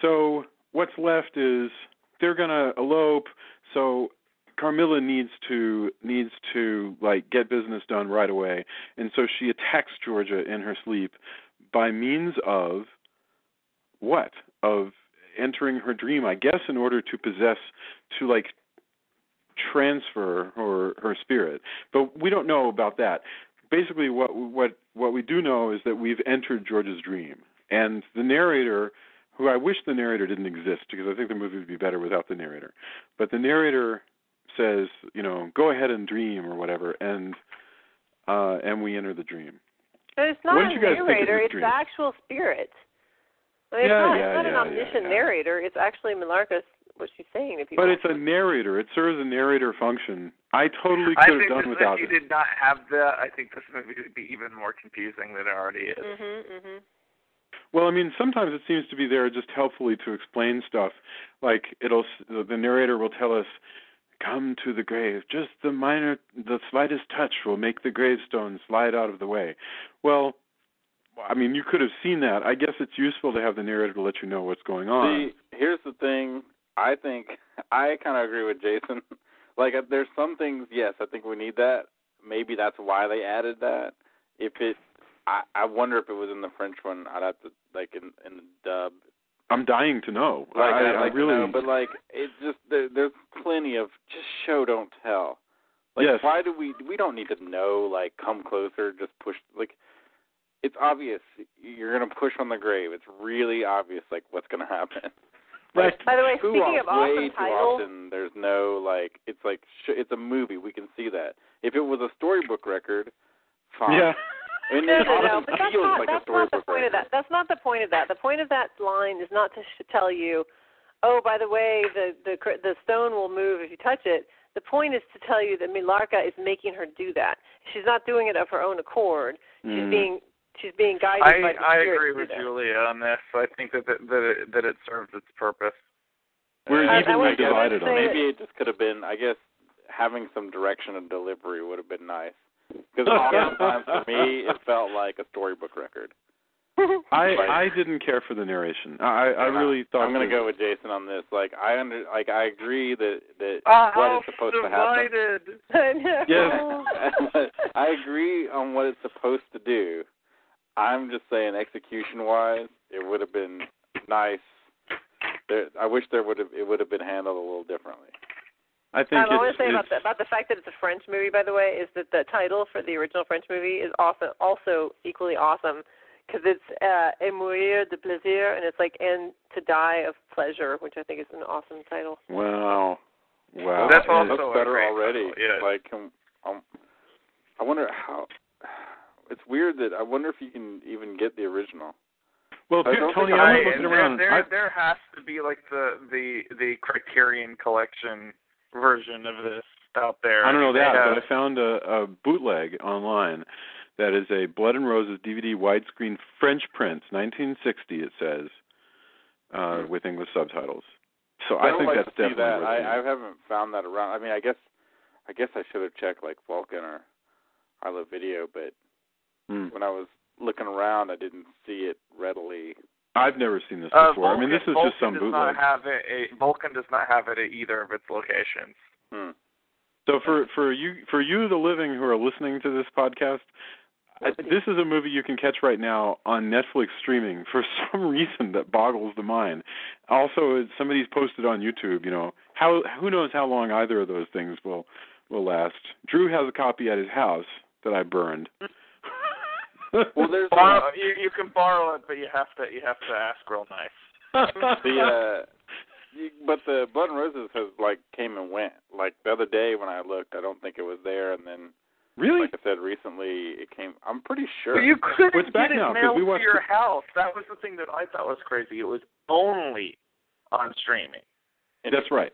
Speaker 2: So what's left is they're going to elope. So Carmilla needs to like get business done right away, and so she attacks Georgia in her sleep by means of what? Of entering her dream, I guess, in order to like transfer her spirit. But we don't know about that. Basically, what we do know is that we've entered Georgia's dream, and the narrator, who I wish the narrator didn't exist because I think the movie would be better without the narrator. But the narrator says, go ahead and dream or whatever, and we enter the dream.
Speaker 3: But it's not a narrator; it's the actual spirit. I mean, it's not an omniscient narrator. It's actually Milarka, what she's saying to people.
Speaker 2: But it's a narrator. It serves a narrator function. I totally could have done without it.
Speaker 5: If you did not have that, I think this movie would be even more confusing than it already is.
Speaker 3: Mm-hmm.
Speaker 2: Well, I mean, sometimes it seems to be there just helpfully to explain stuff. Like the narrator will tell us, "Come to the grave. Just the slightest touch will make the gravestone slide out of the way." Well, I mean, you could have seen that. I guess it's useful to have the narrator to let you know what's going on.
Speaker 4: See, here's the thing. I think I kind of agree with Jason. Like, there's some things, yes, I think we need that. Maybe that's why they added that. I wonder if it was in the French one. I'd have to, like, in the dub.
Speaker 2: I'm dying to know.
Speaker 4: Like,
Speaker 2: I really
Speaker 4: know, but like, it's just there's plenty of just show don't tell. Like,
Speaker 2: yes.
Speaker 4: Why do we don't need to know? Like, come closer, just push. Like, it's obvious you're gonna push on the grave. It's really obvious, like, what's gonna happen.
Speaker 2: Right.
Speaker 3: By the way, speaking of awesome titles,
Speaker 4: often there's no like. It's like it's a movie. We can see that. If it was a storybook record, fine.
Speaker 2: Yeah.
Speaker 4: And
Speaker 3: no, but that's not the point of that.
Speaker 4: That's
Speaker 3: not the point of that. The point of that line is not to tell you, oh, by the way, the stone will move if you touch it. The point is to tell you that Milarka is making her do that. She's not doing it of her own accord. She's being guided by the spirit.
Speaker 5: I agree with Julia on this. I think that it serves its purpose.
Speaker 2: We're evenly divided on it.
Speaker 4: Maybe it just could have been, I guess, having some direction of delivery would have been nice. Because oftentimes for me, it felt like a storybook record.
Speaker 2: I didn't care for the narration. I really thought
Speaker 4: I'm going to go with Jason on this. Like I agree that what is supposed to happen.
Speaker 2: Yes.
Speaker 4: I agree on what it's supposed to do. I'm just saying, execution-wise, it would have been nice. I wish it would have been handled a little differently.
Speaker 2: I think
Speaker 3: I want to say about the fact that it's a French movie, by the way, is that the title for the original French movie is also equally awesome because it's Et mourir de plaisir, and it's like and to die of pleasure, which I think is an awesome title.
Speaker 2: Wow.
Speaker 5: That's also
Speaker 4: better already.
Speaker 5: Yeah.
Speaker 4: Like, I wonder how. It's weird that I wonder if you can even get the original.
Speaker 2: Well, Tony, I'm looking around.
Speaker 5: There has to be like the Criterion Collection version of this out there.
Speaker 2: I don't know that, but I found a bootleg online that is a Blood and Roses DVD widescreen French print, 1960. It says with English subtitles. So I think that's definitely.
Speaker 4: That. I haven't found that around. I mean, I guess I should have checked like Vulcan or I Love Video, but when I was looking around, I didn't see it readily.
Speaker 2: I've never seen this before.
Speaker 5: Vulcan,
Speaker 2: I mean, this is just some bootleg.
Speaker 5: Vulcan does not have it at either of its locations.
Speaker 2: So for you, the living who are listening to this podcast, this is a movie you can catch right now on Netflix streaming for some reason that boggles the mind. Also, somebody's posted on YouTube. Who knows how long either of those things will last. Drew has a copy at his house that I burned.
Speaker 5: Well, there's you can borrow it, but you have to ask real nice.
Speaker 4: But the Blood and Roses has came and went. Like the other day when I looked, I don't think it was there, and then
Speaker 2: really,
Speaker 4: like I said recently, it came. I'm pretty sure.
Speaker 5: Well, you couldn't
Speaker 2: it's back
Speaker 5: get
Speaker 2: now,
Speaker 5: it mailed
Speaker 2: we watched
Speaker 5: to your house. That was the thing that I thought was crazy. It was only on streaming.
Speaker 2: That's right.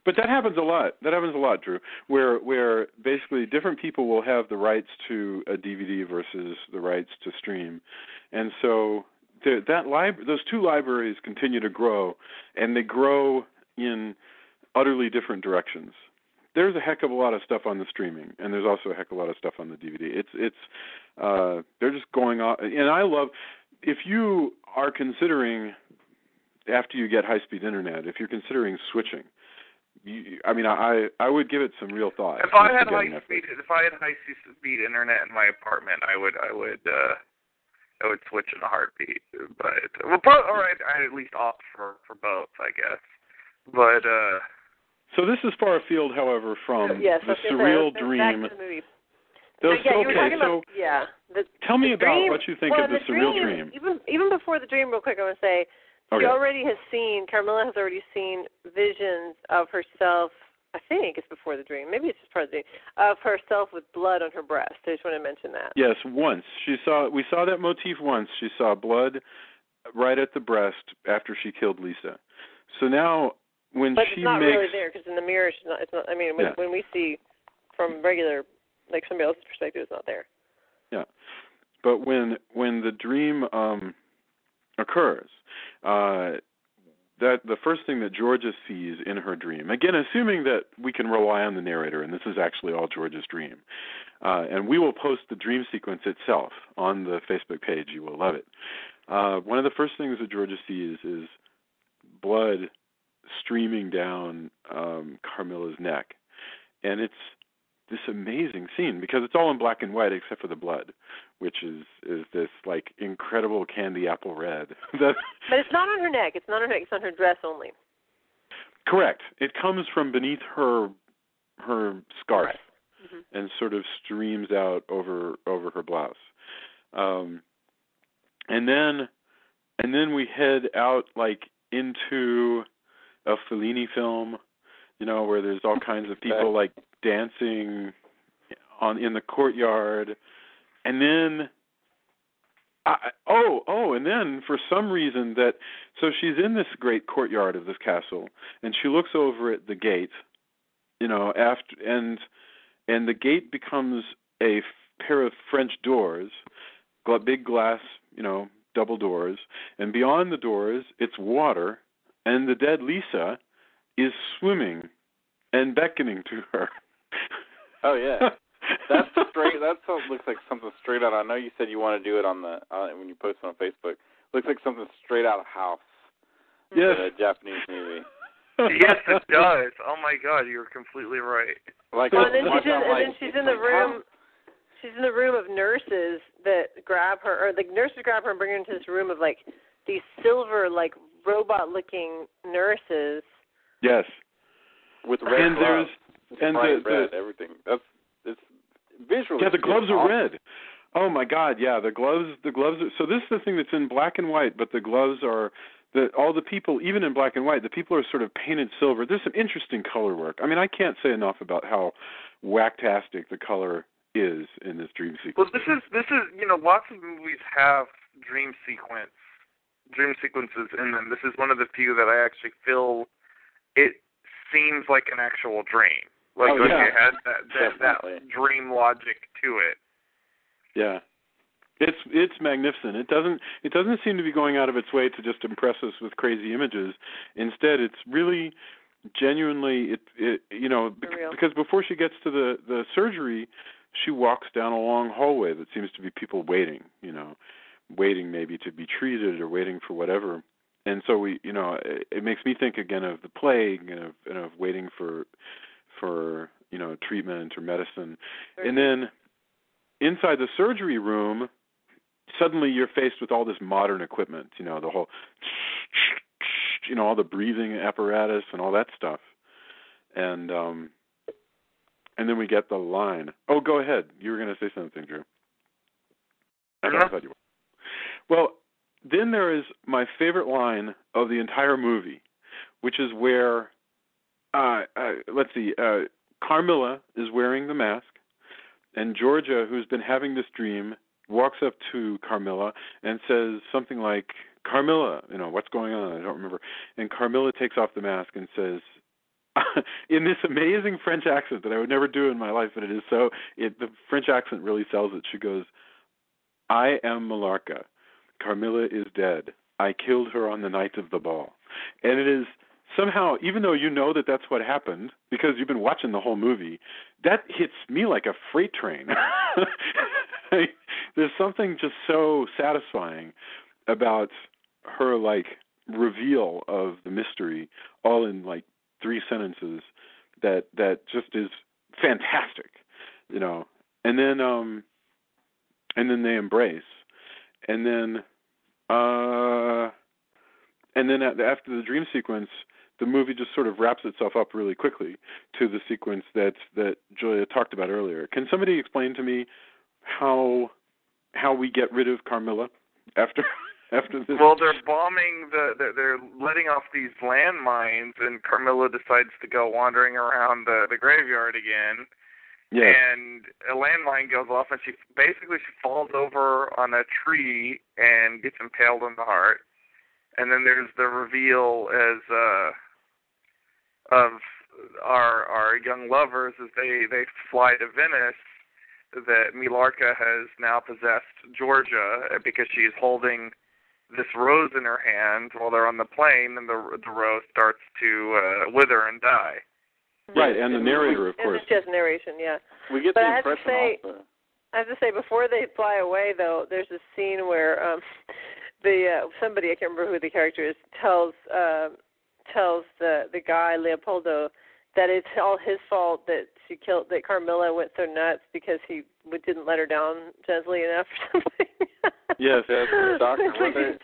Speaker 2: But that happens a lot. Drew, where basically different people will have the rights to a DVD versus the rights to stream, and so those two libraries continue to grow, and they grow in utterly different directions. There's a heck of a lot of stuff on the streaming, and there's also a heck of a lot of stuff on the DVD. They're just going on, and I love if you are considering after you get high-speed internet, if you're considering switching. I would give it some real thought.
Speaker 5: If I had high-speed internet in my apartment, I would switch in a heartbeat. But I'd at least opt for both, I guess. But
Speaker 2: so this is far afield, however, from the surreal dream.
Speaker 3: Back to the movie.
Speaker 2: Tell me about what you think of the surreal dream.
Speaker 3: Even before the dream, real quick, I want to say. Carmilla has already seen visions of herself, I think it's before the dream, maybe it's just part of the dream, of herself with blood on her breast. I just want to mention that.
Speaker 2: Yes, once. We saw that motif once. She saw blood right at the breast after she killed Lisa. So now when
Speaker 3: but
Speaker 2: she
Speaker 3: it's not
Speaker 2: makes...
Speaker 3: really there, because in the mirror, it's not. I mean, when we see from regular, like somebody else's perspective, it's not there.
Speaker 2: Yeah. But when the dream occurs, that the first thing that Georgia sees in her dream, again, assuming that we can rely on the narrator, and this is actually all Georgia's dream, and we will post the dream sequence itself on the Facebook page. You will love it. One of the first things that Georgia sees is blood streaming down Carmilla's neck, and it's this amazing scene because it's all in black and white except for the blood, which is this like incredible candy apple red. But
Speaker 3: it's not on her neck. It's not on her neck. It's on her dress only.
Speaker 2: Correct. It comes from beneath her scarf and sort of streams out over her blouse. And then we head out like into a Fellini film, where there's all kinds of people like dancing in the courtyard, and then and then for some reason so she's in this great courtyard of this castle, and she looks over at the gate, after and the gate becomes a pair of French doors, big glass, double doors, and beyond the doors it's water, and the dead Lisa is swimming and beckoning to her.
Speaker 4: Oh yeah, that's straight. That looks like something straight out. I know you said you want to do it on the when you post it on Facebook. Looks like something straight out of House.
Speaker 2: Yes,
Speaker 4: a Japanese movie.
Speaker 5: Yes, it does. Oh my God, you're completely right.
Speaker 3: And then she's in the room. She's in the room of nurses that grab her, or the nurses grab her and bring her into this room of like these silver, like robot-looking nurses.
Speaker 2: Yes.
Speaker 4: With red gloves.
Speaker 2: And
Speaker 4: red, everything. It's visually.
Speaker 2: Yeah, the gloves are red. Oh my God, yeah, the gloves are, so this is the thing that's in black and white, but the gloves are all the people, even in black and white, the people are sort of painted silver. There's some interesting color work. I mean, I can't say enough about how whacktastic the color is in this dream sequence.
Speaker 5: Well, this is lots of movies have dream sequences in them. This is one of the few that I actually feel it seems like an actual dream. Like it has that dream logic to it.
Speaker 2: Yeah. It's magnificent. It doesn't seem to be going out of its way to just impress us with crazy images. Instead, it's really genuinely because before she gets to the surgery, she walks down a long hallway that seems to be people waiting, waiting maybe to be treated or waiting for whatever. And so it makes me think again of the plague and of waiting for treatment or medicine. And then inside the surgery room, suddenly you're faced with all this modern equipment, the whole, all the breathing apparatus and all that stuff. And then we get the line. Oh, go ahead. You were going to say something, Drew. I thought you were. Well, then there is my favorite line of the entire movie, which is where, Carmilla is wearing the mask, and Georgia, who's been having this dream, walks up to Carmilla and says something like, Carmilla, what's going on? I don't remember. And Carmilla takes off the mask and says, in this amazing French accent that I would never do in my life, but the French accent really sells it. She goes, I am Millarca. Carmilla is dead. I killed her on the night of the ball. And it is somehow, even though you know that that's what happened, because you've been watching the whole movie, that hits me like a freight train. There's something just so satisfying about her, reveal of the mystery, all in, 3 sentences, that just is fantastic, And then they embrace, and then after the dream sequence, the movie just sort of wraps itself up really quickly to the sequence that Julia talked about earlier. Can somebody explain to me how we get rid of Carmilla after this?
Speaker 5: Well, they're bombing they're letting off these landmines, and Carmilla decides to go wandering around the graveyard again.
Speaker 2: Yes.
Speaker 5: And a landmine goes off, and she falls over on a tree and gets impaled in the heart. And then there's the reveal of our young lovers as they fly to Venice, that Millarca has now possessed Georgia because she is holding this rose in her hand while they're on the plane, and the rose starts to wither and die.
Speaker 2: Right, and the narrator, of course.
Speaker 3: It's just narration, yeah.
Speaker 4: We get
Speaker 3: but
Speaker 4: the impression also.
Speaker 3: I have to say, before they fly away, though, there's a scene where somebody, I can't remember who the character is, tells the guy, Leopoldo, that it's all his fault that Carmilla went so nuts because he didn't let her down gently enough or something.
Speaker 4: Yes, the doctor.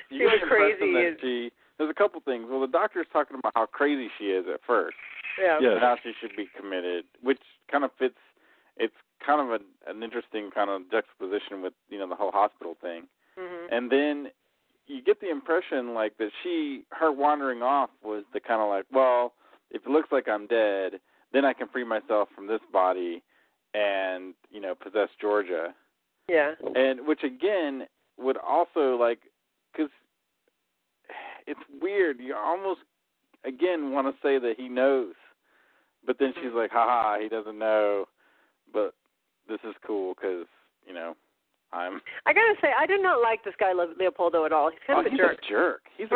Speaker 3: She was crazy.
Speaker 4: There's a couple things. Well, the doctor's talking about how crazy she is at first.
Speaker 3: Yeah.
Speaker 2: Yes.
Speaker 4: And how she should be committed, which kind of fits. It's kind of an interesting kind of juxtaposition with the whole hospital thing.
Speaker 3: Mm-hmm.
Speaker 4: And then you get the impression that her wandering off was the kind of well, if it looks like I'm dead, then I can free myself from this body and possess Georgia.
Speaker 3: Yeah.
Speaker 4: And which again would also because it's weird. You almost again want to say that he knows, but then she's like, haha, he doesn't know. But this is cool because I
Speaker 3: gotta say, I did not like this guy Leopoldo at all. He's kind of a jerk.
Speaker 4: He's a jerk. He's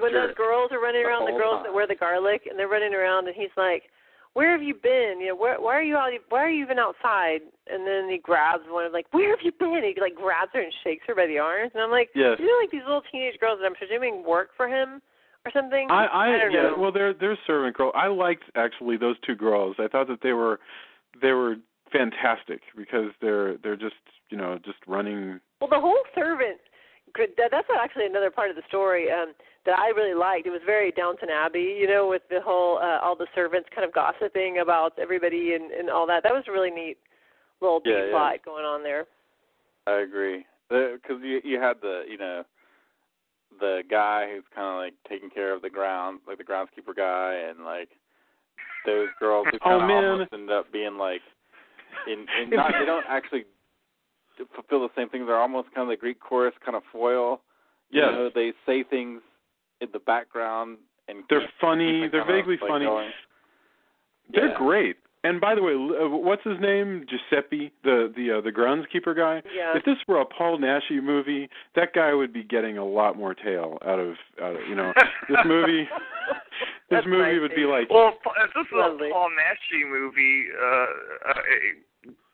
Speaker 3: when those girls are running around, the girls that wear the garlic, and they're running around, and he's like, "Where have you been? Why are you even outside?" And then he grabs one of where have you been? He grabs her and shakes her by the arms, and I'm like,
Speaker 2: yes.
Speaker 3: These little teenage girls that I'm presuming work for him or something. I don't know.
Speaker 2: Well, they're servant girl. I liked actually those two girls. I thought that they were fantastic because they're just just running.
Speaker 3: Well, the whole servant, that's actually another part of the story that I really liked. It was very Downton Abbey, with the whole all the servants kind of gossiping about everybody and all that. That was a really neat little plot going on there.
Speaker 4: I agree, because you had the guy who's kind of taking care of the grounds, the groundskeeper guy, and those girls who kind of almost end up being they don't actually fulfill the same thing. They're almost kind of the Greek chorus kind of foil.
Speaker 2: Yeah.
Speaker 4: They say things in the background and
Speaker 2: they're funny. They're vaguely funny. They're great. And by the way, what's his name? Giuseppe, the groundskeeper guy.
Speaker 3: Yeah.
Speaker 2: If this were a Paul Naschy movie, that guy would be getting a lot more tail out of this movie. This movie would be
Speaker 5: well, if this was a Paul Naschy movie,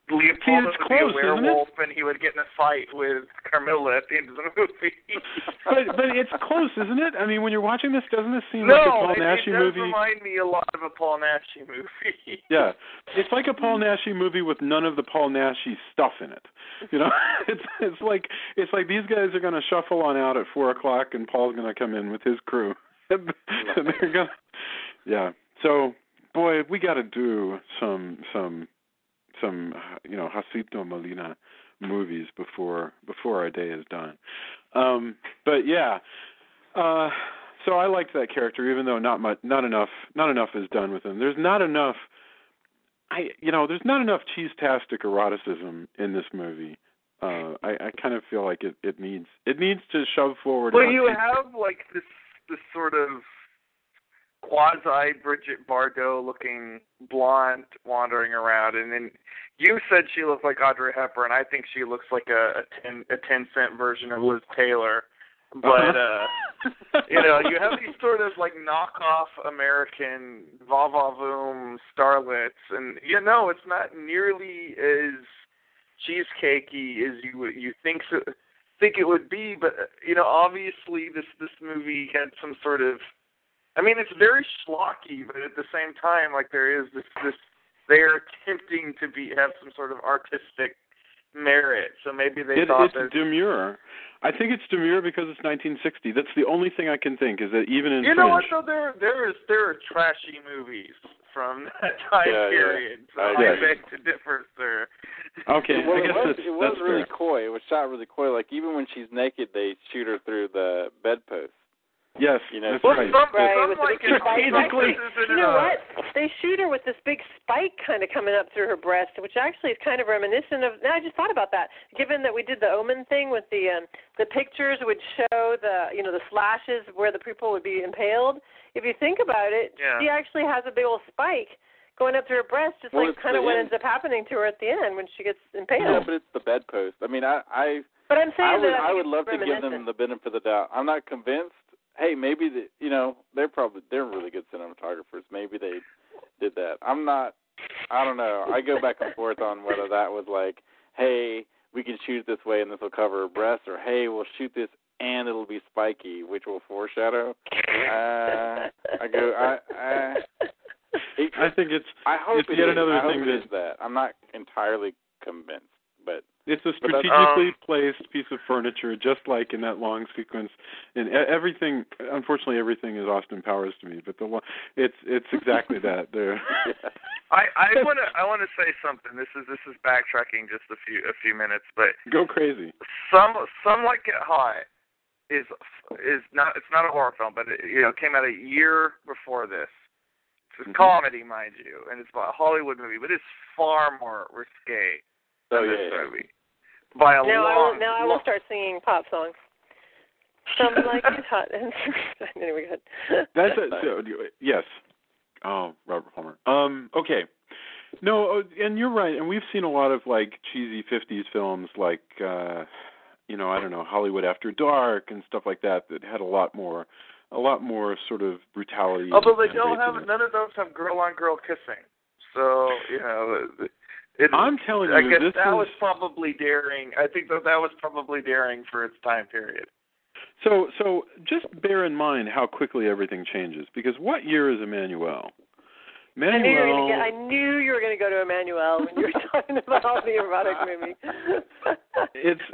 Speaker 5: Leopoldo would
Speaker 2: close,
Speaker 5: be a werewolf, and he would get in a fight with Carmilla at the end of the movie.
Speaker 2: but it's close, isn't it? I mean, when you're watching this, doesn't this seem like a Paul Naschy movie?
Speaker 5: No, it does remind me a lot of a Paul Naschy movie.
Speaker 2: Yeah, it's like a Paul Naschy movie with none of the Paul Naschy stuff in it. You know, it's like these guys are going to shuffle on out at 4:00, and Paul's going to come in with his crew, and they're going. Yeah. So, boy, we got to do some Jacinto Molina movies before our day is done. But yeah, so I liked that character, even though not enough is done with him. There's not enough cheese-tastic eroticism in this movie. I kind of feel like it needs to shove forward.
Speaker 5: Well, you have like this sort of quasi Bridget Bardot looking blonde wandering around, and then you said she looked like Audrey Hepburn. I think she looks like a 10-cent version of Liz Taylor. But you have these sort of like knockoff American va-va-voom starlets, and it's not nearly as cheesecakey as you think it would be. But obviously this movie had some sort of, I mean, it's very schlocky, but at the same time, like there is this they're attempting to have some sort of artistic merit. So maybe they thought
Speaker 2: it's demure. I think it's demure because it's 1960. That's the only thing I can think is that even in
Speaker 5: French, know what though, there are trashy movies from that time period. So I beg to differ, sir.
Speaker 2: Okay,
Speaker 4: well,
Speaker 2: I guess
Speaker 4: it was really
Speaker 2: fair.
Speaker 4: coy. It was shot really coy. Like even when she's naked, they shoot her through the bedpost.
Speaker 2: Yes,
Speaker 4: that's
Speaker 2: right.
Speaker 3: With the big spike. You know what? They shoot her with this big spike kind of coming up through her breast, which actually is kind of reminiscent of. Now I just thought about that. Given that we did the Omen thing with the pictures would show the slashes where the people would be impaled. If you think about it, she actually has a big old spike going up through her breast, just like kind of what ends up happening to her at the end when she gets impaled.
Speaker 4: Yeah, but it's the bedpost. I mean, But I'm saying I would love to give them the benefit of the doubt. I'm not convinced. Hey, maybe they're really good cinematographers. Maybe they did that. I don't know. I go back and forth on whether that was like, hey, we can shoot it this way and this will cover her breasts, or hey, we'll shoot this and it'll be spiky, which will foreshadow. I
Speaker 2: think it's.
Speaker 4: I hope
Speaker 2: it's yet another thing
Speaker 4: that I'm not entirely convinced, but.
Speaker 2: It's a strategically placed piece of furniture, just like in that long sequence. And everything, unfortunately, everything is Austin Powers to me. But it's exactly that. There.
Speaker 5: I want to say something. This is backtracking just a few minutes, but
Speaker 2: go crazy.
Speaker 5: Some Like It Hot is not. It's not a horror film, but it came out a year before this. It's a comedy, mind you, and it's about a Hollywood movie, but it's far more risque than this movie. By a long.
Speaker 3: Now I will start singing pop songs. Some Like It Hot. Anyway, go ahead.
Speaker 2: That's yes. Oh, Robert Palmer. Okay. No, and you're right. And we've seen a lot of like cheesy '50s films, like I don't know, Hollywood After Dark and stuff like that had a lot more sort of brutality.
Speaker 5: Although they don't have, none of those have girl-on-girl kissing. So
Speaker 2: I'm telling you,
Speaker 5: I guess that was probably daring. I think that was probably daring for its time period.
Speaker 2: So just bear in mind how quickly everything changes. Because what year is Emmanuel?
Speaker 3: I knew you were going to go to Emmanuel when you were talking about all the erotic movies. I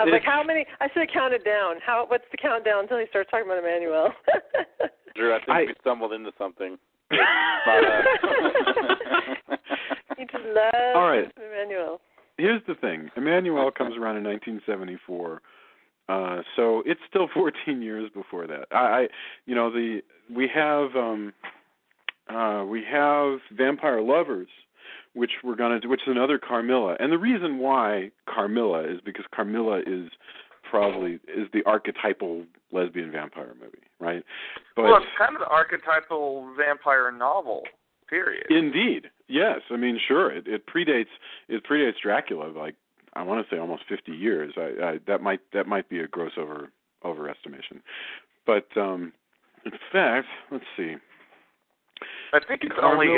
Speaker 3: was like, how many? I should have counted down. What's the countdown until he starts talking about Emmanuel?
Speaker 4: Drew, I think we stumbled into something.
Speaker 3: You just love
Speaker 2: all right.
Speaker 3: Emmanuel.
Speaker 2: Here's the thing. Emmanuel comes around in 1974. So it's still 14 years before that. We have Vampire Lovers, which which is another Carmilla. And the reason why Carmilla is because Carmilla is the archetypal lesbian vampire movie, right? But
Speaker 5: it's kind of the archetypal vampire novel, period.
Speaker 2: Indeed. Yes. I mean, sure. It predates Dracula, like I want to say almost 50 years. That might be a gross overestimation. But in fact, let's see.
Speaker 5: I think it's only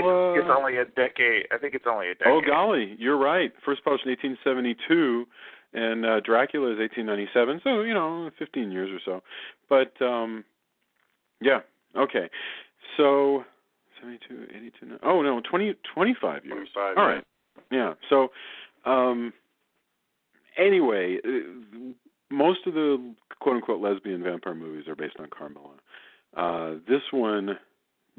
Speaker 5: a decade. I think it's only a decade.
Speaker 2: Oh golly, you're right. First published in 1872, and Dracula is 1897. So 15 years or so. But yeah, okay. So 72, 82. Oh no, 25 years.
Speaker 4: 25.
Speaker 2: All right. Yeah. So anyway, most of the quote unquote lesbian vampire movies are based on Carmilla. This one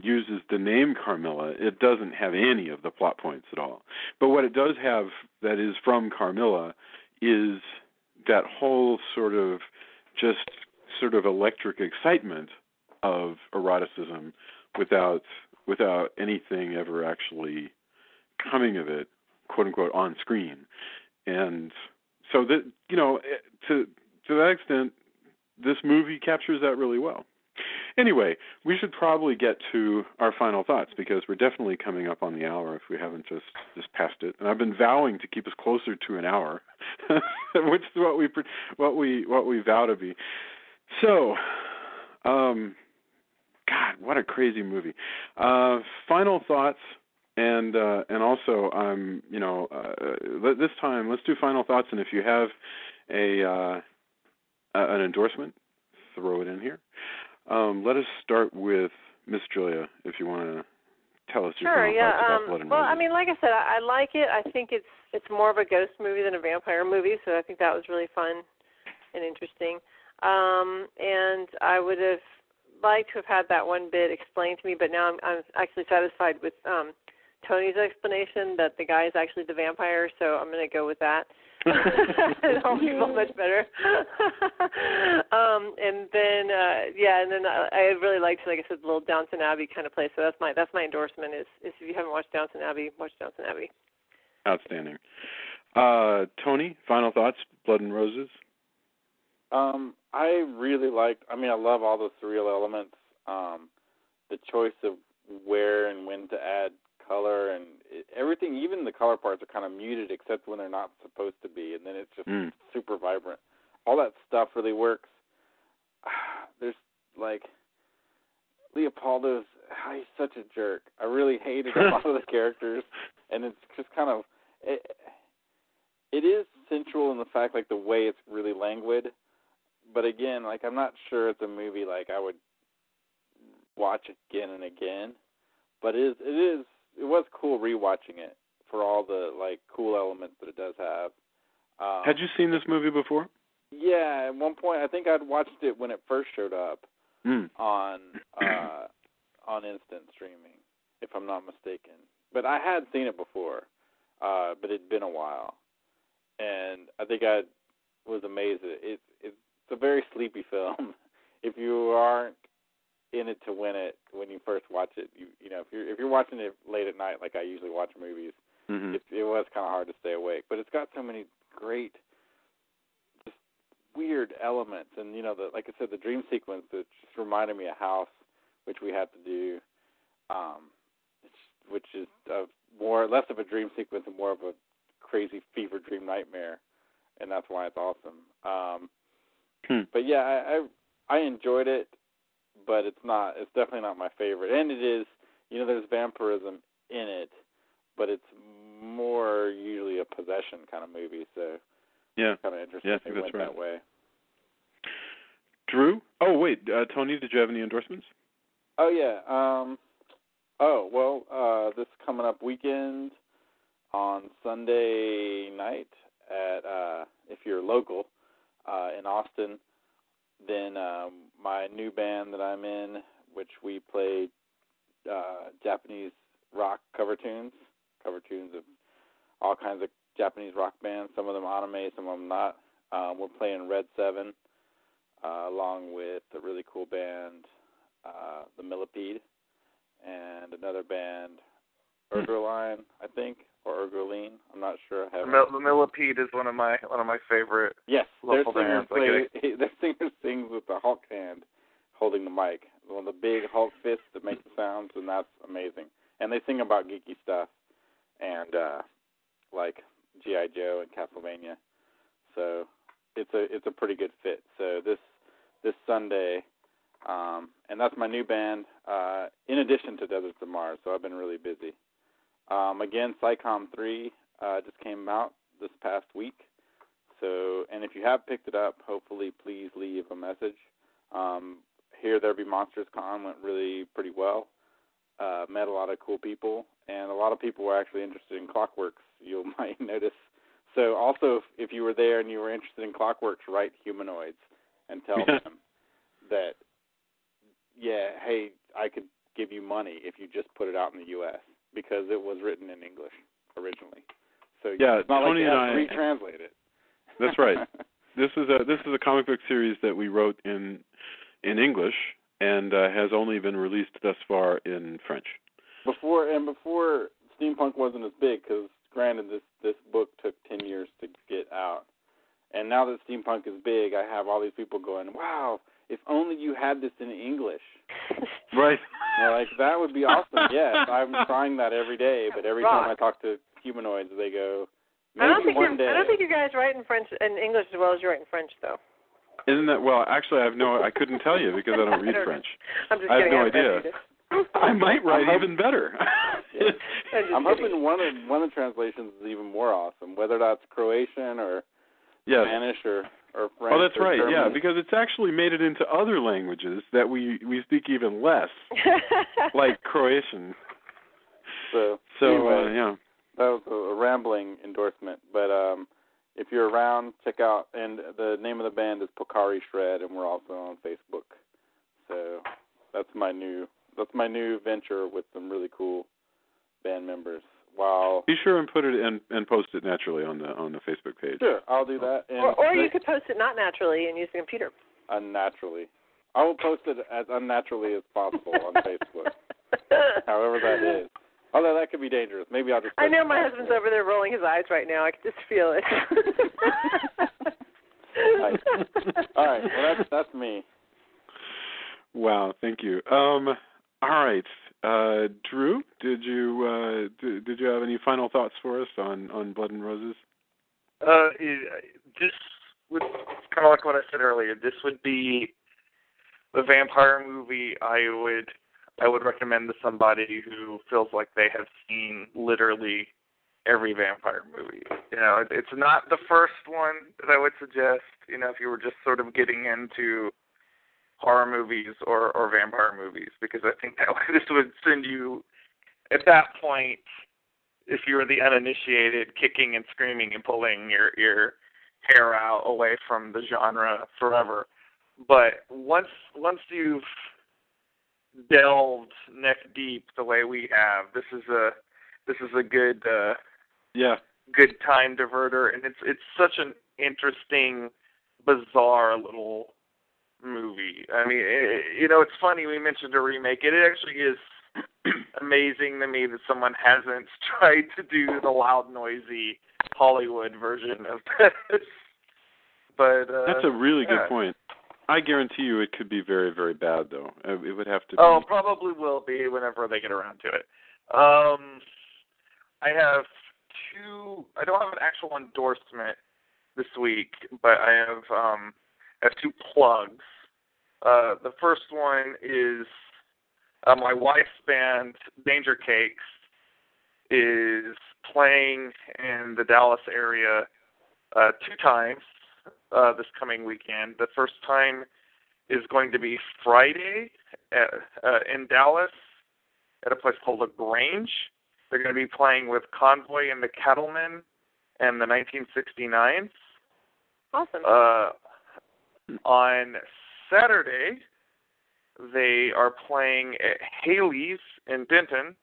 Speaker 2: uses the name Carmilla. It doesn't have any of the plot points at all. But what it does have that is from Carmilla is that whole sort of electric excitement of eroticism without anything ever actually coming of it, quote unquote, on screen. And so that to that extent, this movie captures that really well. Anyway, we should probably get to our final thoughts because we're definitely coming up on the hour if we haven't just passed it. And I've been vowing to keep us closer to an hour, which is what we vow to be. So, God, what a crazy movie. Final thoughts, and also this time let's do final thoughts. And if you have an endorsement, throw it in here. Let us start with Miss Julia, if you want to tell us your final thoughts about Blood and Roses.
Speaker 3: Well, I mean, like I said, I like it. I think it's more of a ghost movie than a vampire movie, so I think that was really fun and interesting. And I would have liked to have had that one bit explained to me, but now I'm actually satisfied with Tony's explanation that the guy is actually the vampire, so I'm going to go with that. It all feel much better. And then I really liked, like I said, the little Downton Abbey kind of place. So that's my endorsement. Is if you haven't watched Downton Abbey, watch Downton Abbey.
Speaker 2: Outstanding. Tony, final thoughts. Blood and Roses.
Speaker 4: I really liked. I mean, I love all the surreal elements. The choice of where and when to add color and everything, even the color parts are kind of muted except when they're not supposed to be, and then it's just super vibrant. All that stuff really works. There's like Leopoldo's, he's such a jerk. I really hated a lot of the characters, and it's just kind of it is sensual in the fact like the way it's really languid, but again, like I'm not sure it's a movie like I would watch again and again, but it was cool rewatching it for all the like cool elements that it does have.
Speaker 2: Had you seen this movie before?
Speaker 4: Yeah, at one point I think I'd watched it when it first showed up on instant streaming, if I'm not mistaken. But I had seen it before, but it'd been a while, and I think I was amazed at it. It's a very sleepy film. If you aren't in it to win it when you first watch it, if you're watching it late at night like I usually watch movies, it was kind of hard to stay awake. But it's got so many great, just weird elements, and like I said, the dream sequence that just reminded me of House, which we had to do, which is less of a dream sequence and more of a crazy fever dream nightmare, and that's why it's awesome. But yeah, I enjoyed it. But it's definitely not my favorite. And it is, there's vampirism in it, but it's more usually a possession kind of movie. So
Speaker 2: yeah,
Speaker 4: kind of interesting.
Speaker 2: Yeah, I think that's right.
Speaker 4: That way.
Speaker 2: Drew? Oh, wait, Tony, did you have any endorsements?
Speaker 4: Oh, yeah. This coming up weekend on Sunday night at, if you're local, in Austin, then my new band that I'm in, which we play Japanese rock cover tunes of all kinds of Japanese rock bands, some of them anime, some of them not. We're playing Red 7 along with a really cool band, the Millipede, and another band, Ergoline, I think, or Ergoline. I'm not sure.
Speaker 5: The Millipede is one of my favorite.
Speaker 4: Yes,
Speaker 5: local bands.
Speaker 4: Their singer sings with the Hulk hand holding the mic, one of the big Hulk fists that make the sounds, and that's amazing. And they sing about geeky stuff and like G.I. Joe and Castlevania. So it's a pretty good fit. So this Sunday, And that's my new band, in addition to Deserts of Mars, so I've been really busy. Again, Psychom 3 just came out this past week. So, and if you have picked it up, hopefully please leave a message. Here There Be Monsters Con went really pretty well. Met a lot of cool people, and a lot of people were actually interested in Clockworks, you might notice. So also, if you were there and you were interested in Clockworks, write Humanoids and tell them that, yeah, hey, I could give you money if you just put it out in the U.S., because it was written in English originally. So
Speaker 2: yeah,
Speaker 4: it's not
Speaker 2: Tony
Speaker 4: like you
Speaker 2: and
Speaker 4: have to retranslate it.
Speaker 2: That's right. This is a comic book series that we wrote in English and has only been released thus far in French. Before
Speaker 4: Steampunk wasn't as big, because granted this book took 10 years to get out, and now that Steampunk is big, I have all these people going, wow, if only you had this in English.
Speaker 2: Right.
Speaker 4: Like, that would be awesome. Yes, I'm trying that every day, but every time I talk to Humanoids, they go, maybe one day.
Speaker 3: I don't think you guys write in French and English as well as you write in French, though.
Speaker 2: Isn't that, well, actually, I couldn't tell you because I don't read French.
Speaker 3: I'm just
Speaker 2: I have
Speaker 3: kidding.
Speaker 2: no idea. I might write even better.
Speaker 4: Yeah. I'm hoping one of the translations is even more awesome, whether that's Croatian or Spanish or French.
Speaker 2: Oh, that's right.
Speaker 4: German.
Speaker 2: Yeah, because it's actually made it into other languages that we speak even less, like Croatian.
Speaker 4: So anyway,
Speaker 2: yeah.
Speaker 4: That was a rambling endorsement, but if you're around, check out. And the name of the band is Pokari Shred, and we're also on Facebook. So that's my new venture with some really cool band members. Wow.
Speaker 2: Be sure and put it in and post it naturally on the Facebook page.
Speaker 4: Sure, I'll do that. And
Speaker 3: or you could post it not naturally and use the computer.
Speaker 4: Unnaturally. I will post it as unnaturally as possible on Facebook. However that is. Although that could be dangerous. Maybe I'll just...
Speaker 3: I know my husband's over there rolling his eyes right now. I can just feel it.
Speaker 4: All right. Well, that's me.
Speaker 2: Wow. Thank you. All right. Drew, did you have any final thoughts for us on Blood and Roses?
Speaker 5: This would, kind of like what I said earlier, this would be the vampire movie I would recommend to somebody who feels like they have seen literally every vampire movie. You know, it's not the first one that I would suggest, you know, if you were just sort of getting into horror movies or vampire movies, because I think that this would send you, at that point, if you were the uninitiated, kicking and screaming and pulling your hair out away from the genre forever. But once you've delved neck deep the way we have, this is a good good time diverter, and it's such an interesting, bizarre little movie. I mean, it's funny we mentioned a remake. It actually is amazing to me that someone hasn't tried to do the loud, noisy Hollywood version of this. But
Speaker 2: that's a really good point. I guarantee you it could be very, very bad, though. It would have to be...
Speaker 5: Oh, probably will be whenever they get around to it. I have I don't have an actual endorsement this week, but I have two plugs. The first one is my wife's band, Danger Cakes, is playing in the Dallas area 2 times this coming weekend. The first time is going to be Friday in Dallas at a place called La Grange. They're going to be playing with Convoy and the Cattlemen and the 1969s.
Speaker 3: Awesome.
Speaker 5: On Saturday, they are playing at Haley's in Denton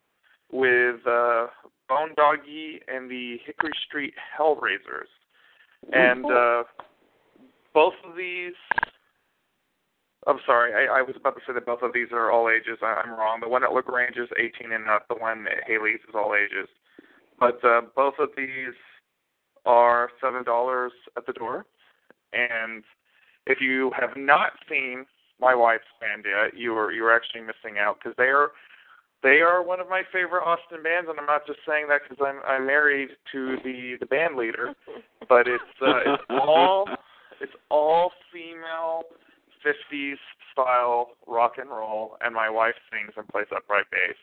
Speaker 5: with Bone Doggy and the Hickory Street Hellraisers. And both of these... I'm sorry, I was about to say that both of these are all ages. I'm wrong. The one at La Grange is 18 and up. The one at Haley's is all ages. But both of these are $7 at the door. And if you have not seen my wife's band yet, you're actually missing out, because they are one of my favorite Austin bands, and I'm not just saying that because I'm married to the band leader, but it's all female 50s style rock and roll, and my wife sings and plays upright bass,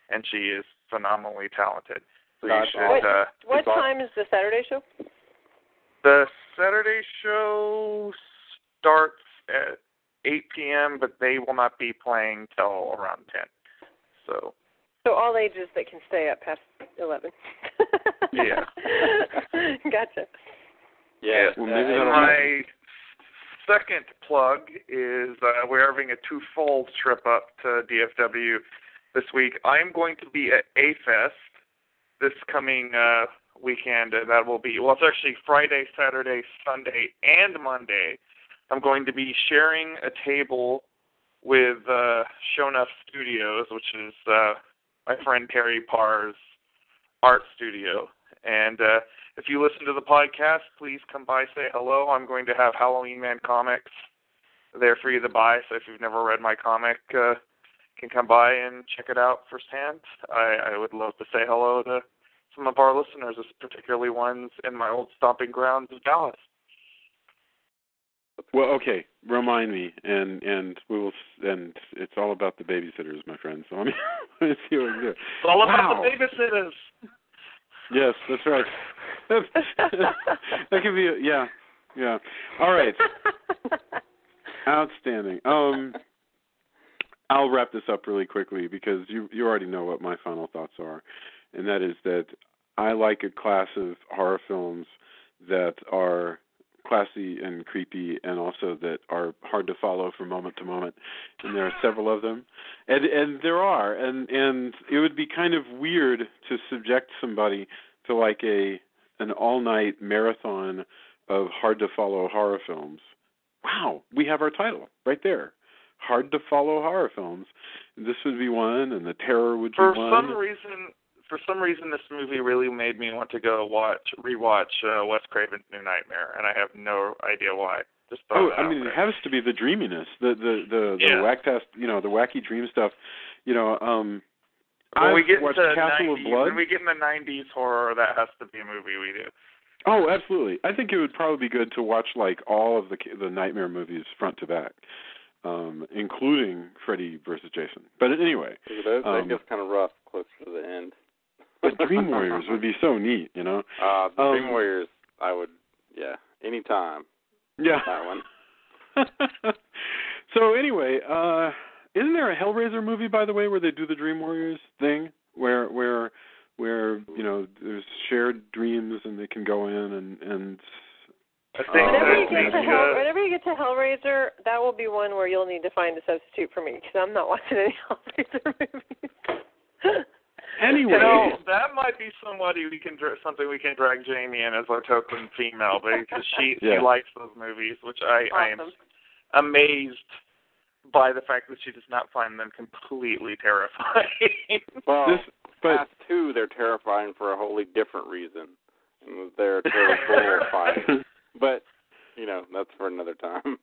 Speaker 5: and she is phenomenally talented. So you should.
Speaker 3: What time is the Saturday show?
Speaker 5: The Saturday show starts at 8 p.m., but they will not be playing till around 10. So
Speaker 3: all ages that can stay up past 11.
Speaker 5: Yeah.
Speaker 3: Gotcha.
Speaker 4: Yeah.
Speaker 2: Well, maybe that'll
Speaker 5: my second plug is we're having a twofold trip up to DFW this week. I'm going to be at A-Fest this coming weekend, and that will be, well, it's actually Friday, Saturday, Sunday, and Monday. I'm going to be sharing a table with Shonuff Studios, which is my friend Terry Parr's art studio. And if you listen to the podcast, please come by, say hello. I'm going to have Halloween Man comics there for you to buy, so if you've never read my comic, can come by and check it out firsthand. I would love to say hello to some of our listeners, particularly ones in my old stomping grounds of Dallas.
Speaker 2: Well, okay. Remind me, and we will. And it's all about the babysitters, my friend. So let me see what we can do.
Speaker 5: It's all about the babysitters.
Speaker 2: Yes, that's right. That could be. Yeah. All right. Outstanding. I'll wrap this up really quickly because you already know what my final thoughts are, and that is that I like a class of horror films that are classy and creepy, and also that are hard to follow from moment to moment. And there are several of them, and there are, and it would be kind of weird to subject somebody to like an all-night marathon of hard to follow horror films. Wow, we have our title right there. Hard to follow horror films. This would be one, and The Terror would be one.
Speaker 5: For some reason, this movie really made me want to go rewatch Wes Craven's New Nightmare, and I have no idea why. Just thought
Speaker 2: it has to be the dreaminess, the whack test, the wacky dream stuff.
Speaker 5: When we get
Speaker 2: watched
Speaker 5: into
Speaker 2: Castle of Blood.
Speaker 5: When we get in the 90s horror, that has to be a movie we do.
Speaker 2: Oh, absolutely. I think it would probably be good to watch like all of the Nightmare movies front to back, including Freddy versus Jason. But anyway,
Speaker 4: that gets kind of rough close to the end.
Speaker 2: But Dream Warriors would be so neat,
Speaker 4: The Dream Warriors, I would, anytime.
Speaker 2: Yeah.
Speaker 4: That one.
Speaker 2: So anyway, isn't there a Hellraiser movie, by the way, where they do the Dream Warriors thing, where there's shared dreams and they can go in and
Speaker 5: I think
Speaker 3: whenever you get to Hellraiser, that will be one where you'll need to find a substitute for me because I'm not watching any Hellraiser movies.
Speaker 2: Anyway,
Speaker 5: that might be something we can drag Jamie in as our token female, because she likes those movies, which I am amazed by the fact that she does not find them completely terrifying.
Speaker 4: Well, past two, they're terrifying for a wholly different reason. And they're terrifying. But, that's for another time.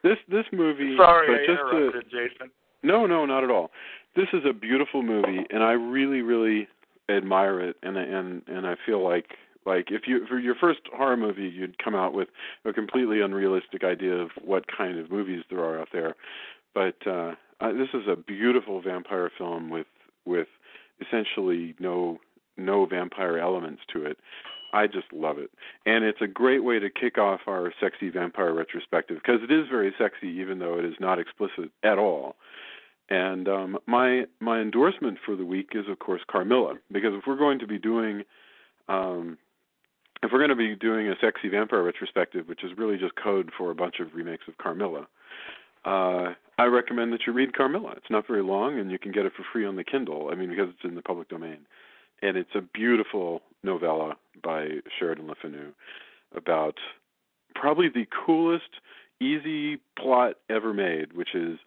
Speaker 2: This movie...
Speaker 5: Sorry, I interrupted, Jason.
Speaker 2: No, not at all. This is a beautiful movie, and I really, really admire it. And I feel like if for your first horror movie, you'd come out with a completely unrealistic idea of what kind of movies there are out there. But this is a beautiful vampire film with essentially no vampire elements to it. I just love it. And it's a great way to kick off our Sexy Vampire Retrospective, because it is very sexy, even though it is not explicit at all. And my endorsement for the week is, of course, Carmilla, because if we're going to be doing a Sexy Vampire Retrospective, which is really just code for a bunch of remakes of Carmilla, I recommend that you read Carmilla. It's not very long, and you can get it for free on the Kindle, because it's in the public domain. And it's a beautiful novella by Sheridan Le Fanu about probably the coolest, easy plot ever made, which is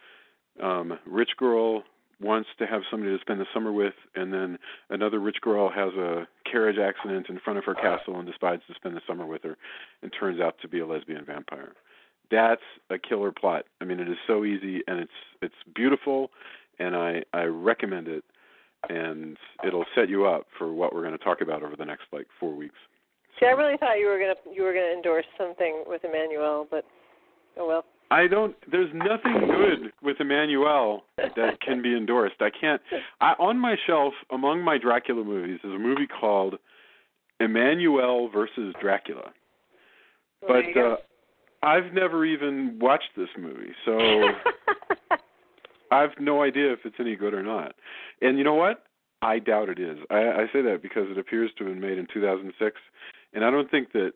Speaker 2: rich girl wants to have somebody to spend the summer with, and then another rich girl has a carriage accident in front of her castle and decides to spend the summer with her, and turns out to be a lesbian vampire. That's a killer plot. It is so easy, and it's beautiful, and I recommend it, and it'll set you up for what we're going to talk about over the next 4 weeks.
Speaker 3: See, I really thought you were gonna endorse something with Emmanuel, but oh well.
Speaker 2: There's nothing good with Emmanuel that can be endorsed. On my shelf, among my Dracula movies, is a movie called Emmanuel versus Dracula. But I've never even watched this movie, so I have no idea if it's any good or not. And you know what? I doubt it is. I say that because it appears to have been made in 2006, and I don't think that.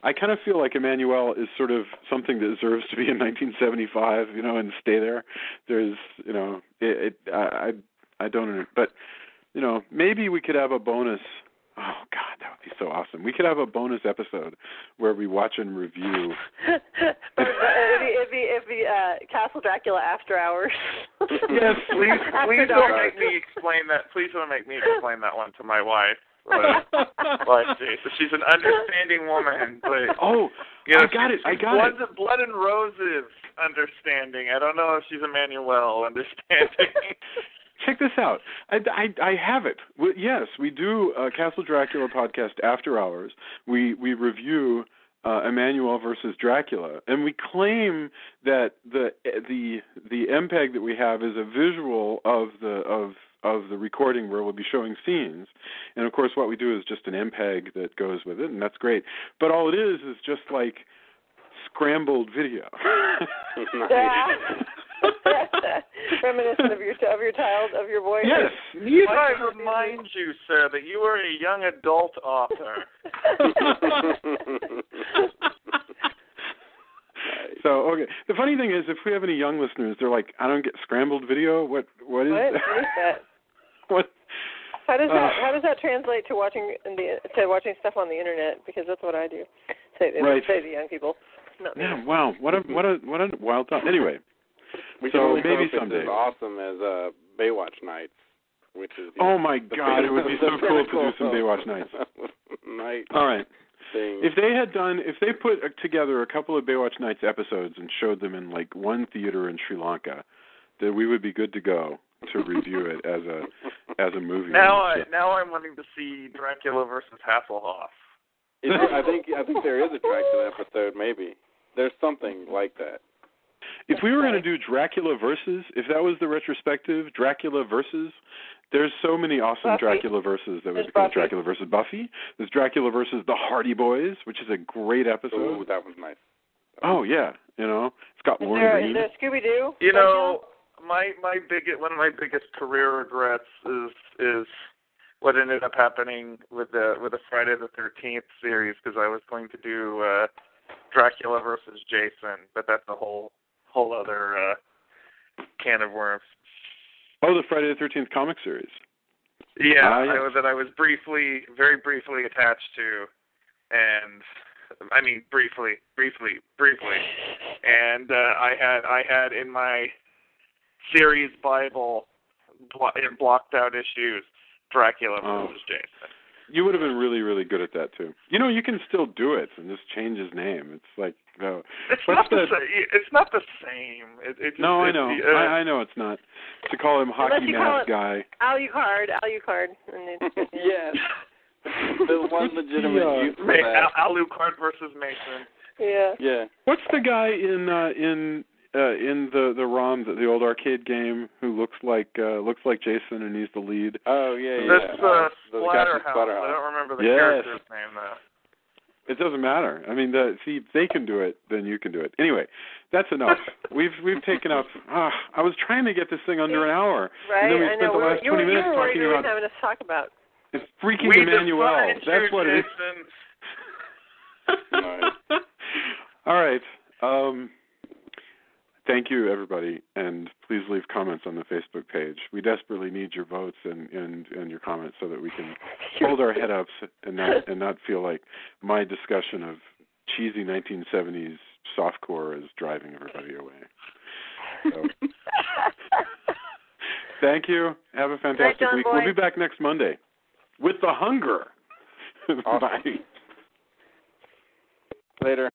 Speaker 2: I kind of feel like Emmanuel is sort of something that deserves to be in 1975, and stay there. There's, I don't, but, maybe we could have a bonus. Oh God, that would be so awesome. We could have a bonus episode where we watch and review.
Speaker 3: It'd be Castle Dracula After Hours.
Speaker 5: Yes, please don't make me explain that. Please don't make me explain that one to my wife. She's an understanding woman, but
Speaker 2: I got it.
Speaker 5: Blood and Roses understanding. I don't know if she's Emmanuel understanding.
Speaker 2: Check this out. I have it. Yes, we do a Castle Dracula podcast After Hours. We review Emmanuel versus Dracula, and we claim that the MPEG that we have is a visual of the recording where we'll be showing scenes. And, of course, what we do is just an MPEG that goes with it, and that's great. But all it is just like scrambled video.
Speaker 3: Reminiscent of your boy.
Speaker 2: Yes.
Speaker 5: Need I remind you, sir, that you are a young adult author.
Speaker 2: So, okay. The funny thing is, if we have any young listeners, they're like, I don't get scrambled video. What is that?
Speaker 3: What is that?
Speaker 2: What?
Speaker 3: How does that translate to watching stuff on the internet? Because that's what I do. Say to young people. Not me.
Speaker 2: Yeah. Wow. What a wild thought. Anyway.
Speaker 4: So
Speaker 2: maybe someday.
Speaker 4: It's as awesome as Baywatch Nights, which is.
Speaker 2: Oh my God! It would be so cool to do some Baywatch Nights. All right.
Speaker 4: Thing.
Speaker 2: If they put together a couple of Baywatch Nights episodes and showed them in like one theater in Sri Lanka, then we would be good to go to review it as a movie.
Speaker 5: Now I'm wanting to see Dracula versus Hasselhoff.
Speaker 4: I think there is a Dracula episode. Maybe there's something like that.
Speaker 2: If we were going to do Dracula versus, if that was the retrospective, Dracula versus, there's so many awesome
Speaker 3: Buffy.
Speaker 2: Dracula versus that would become Dracula versus Buffy. There's Dracula versus the Hardy Boys, which is a great episode.
Speaker 4: Ooh, that was nice.
Speaker 2: Oh yeah, it's got Lauren Green.
Speaker 3: Is there Scooby Doo?
Speaker 5: One of my biggest career regrets is what ended up happening with the Friday the 13th series, because I was going to do Dracula versus Jason, but that's a whole other can of worms.
Speaker 2: Oh, the Friday the 13th comic series.
Speaker 5: Yeah, that I was very briefly attached to, and I mean briefly, and I had in my series Bible in blocked out issues Dracula versus Jason.
Speaker 2: You would have been really, really good at that too. You can still do it and just change his name. It's like no.
Speaker 5: It's not the same.
Speaker 2: No, I know. I know it's not. To call him hockey mask guy.
Speaker 3: Alucard.
Speaker 4: Yes. The one legitimate use for that.
Speaker 5: Alucard versus Mason.
Speaker 3: Yeah.
Speaker 4: Yeah.
Speaker 2: What's the guy in the ROM, the old arcade game, who looks like Jason and he's the lead?
Speaker 4: Oh yeah.
Speaker 5: That's Splatterhouse. I don't remember the character's name though.
Speaker 2: It doesn't matter. I mean, if they can do it, then you can do it. Anyway, that's enough. We've taken up. I was trying to get this thing under an hour,
Speaker 3: right?
Speaker 2: And then we spent the last 20 minutes talking about.
Speaker 3: Having us talk about.
Speaker 2: It's freaking Emmanuel. That's what it is. All right. Thank you, everybody, and please leave comments on the Facebook page. We desperately need your votes and your comments so that we can hold our head up and not feel like my discussion of cheesy 1970s softcore is driving everybody away. So, thank you. Have a fantastic week. We'll be back next Monday with the hunger.
Speaker 4: Awesome.
Speaker 2: Bye.
Speaker 4: Later.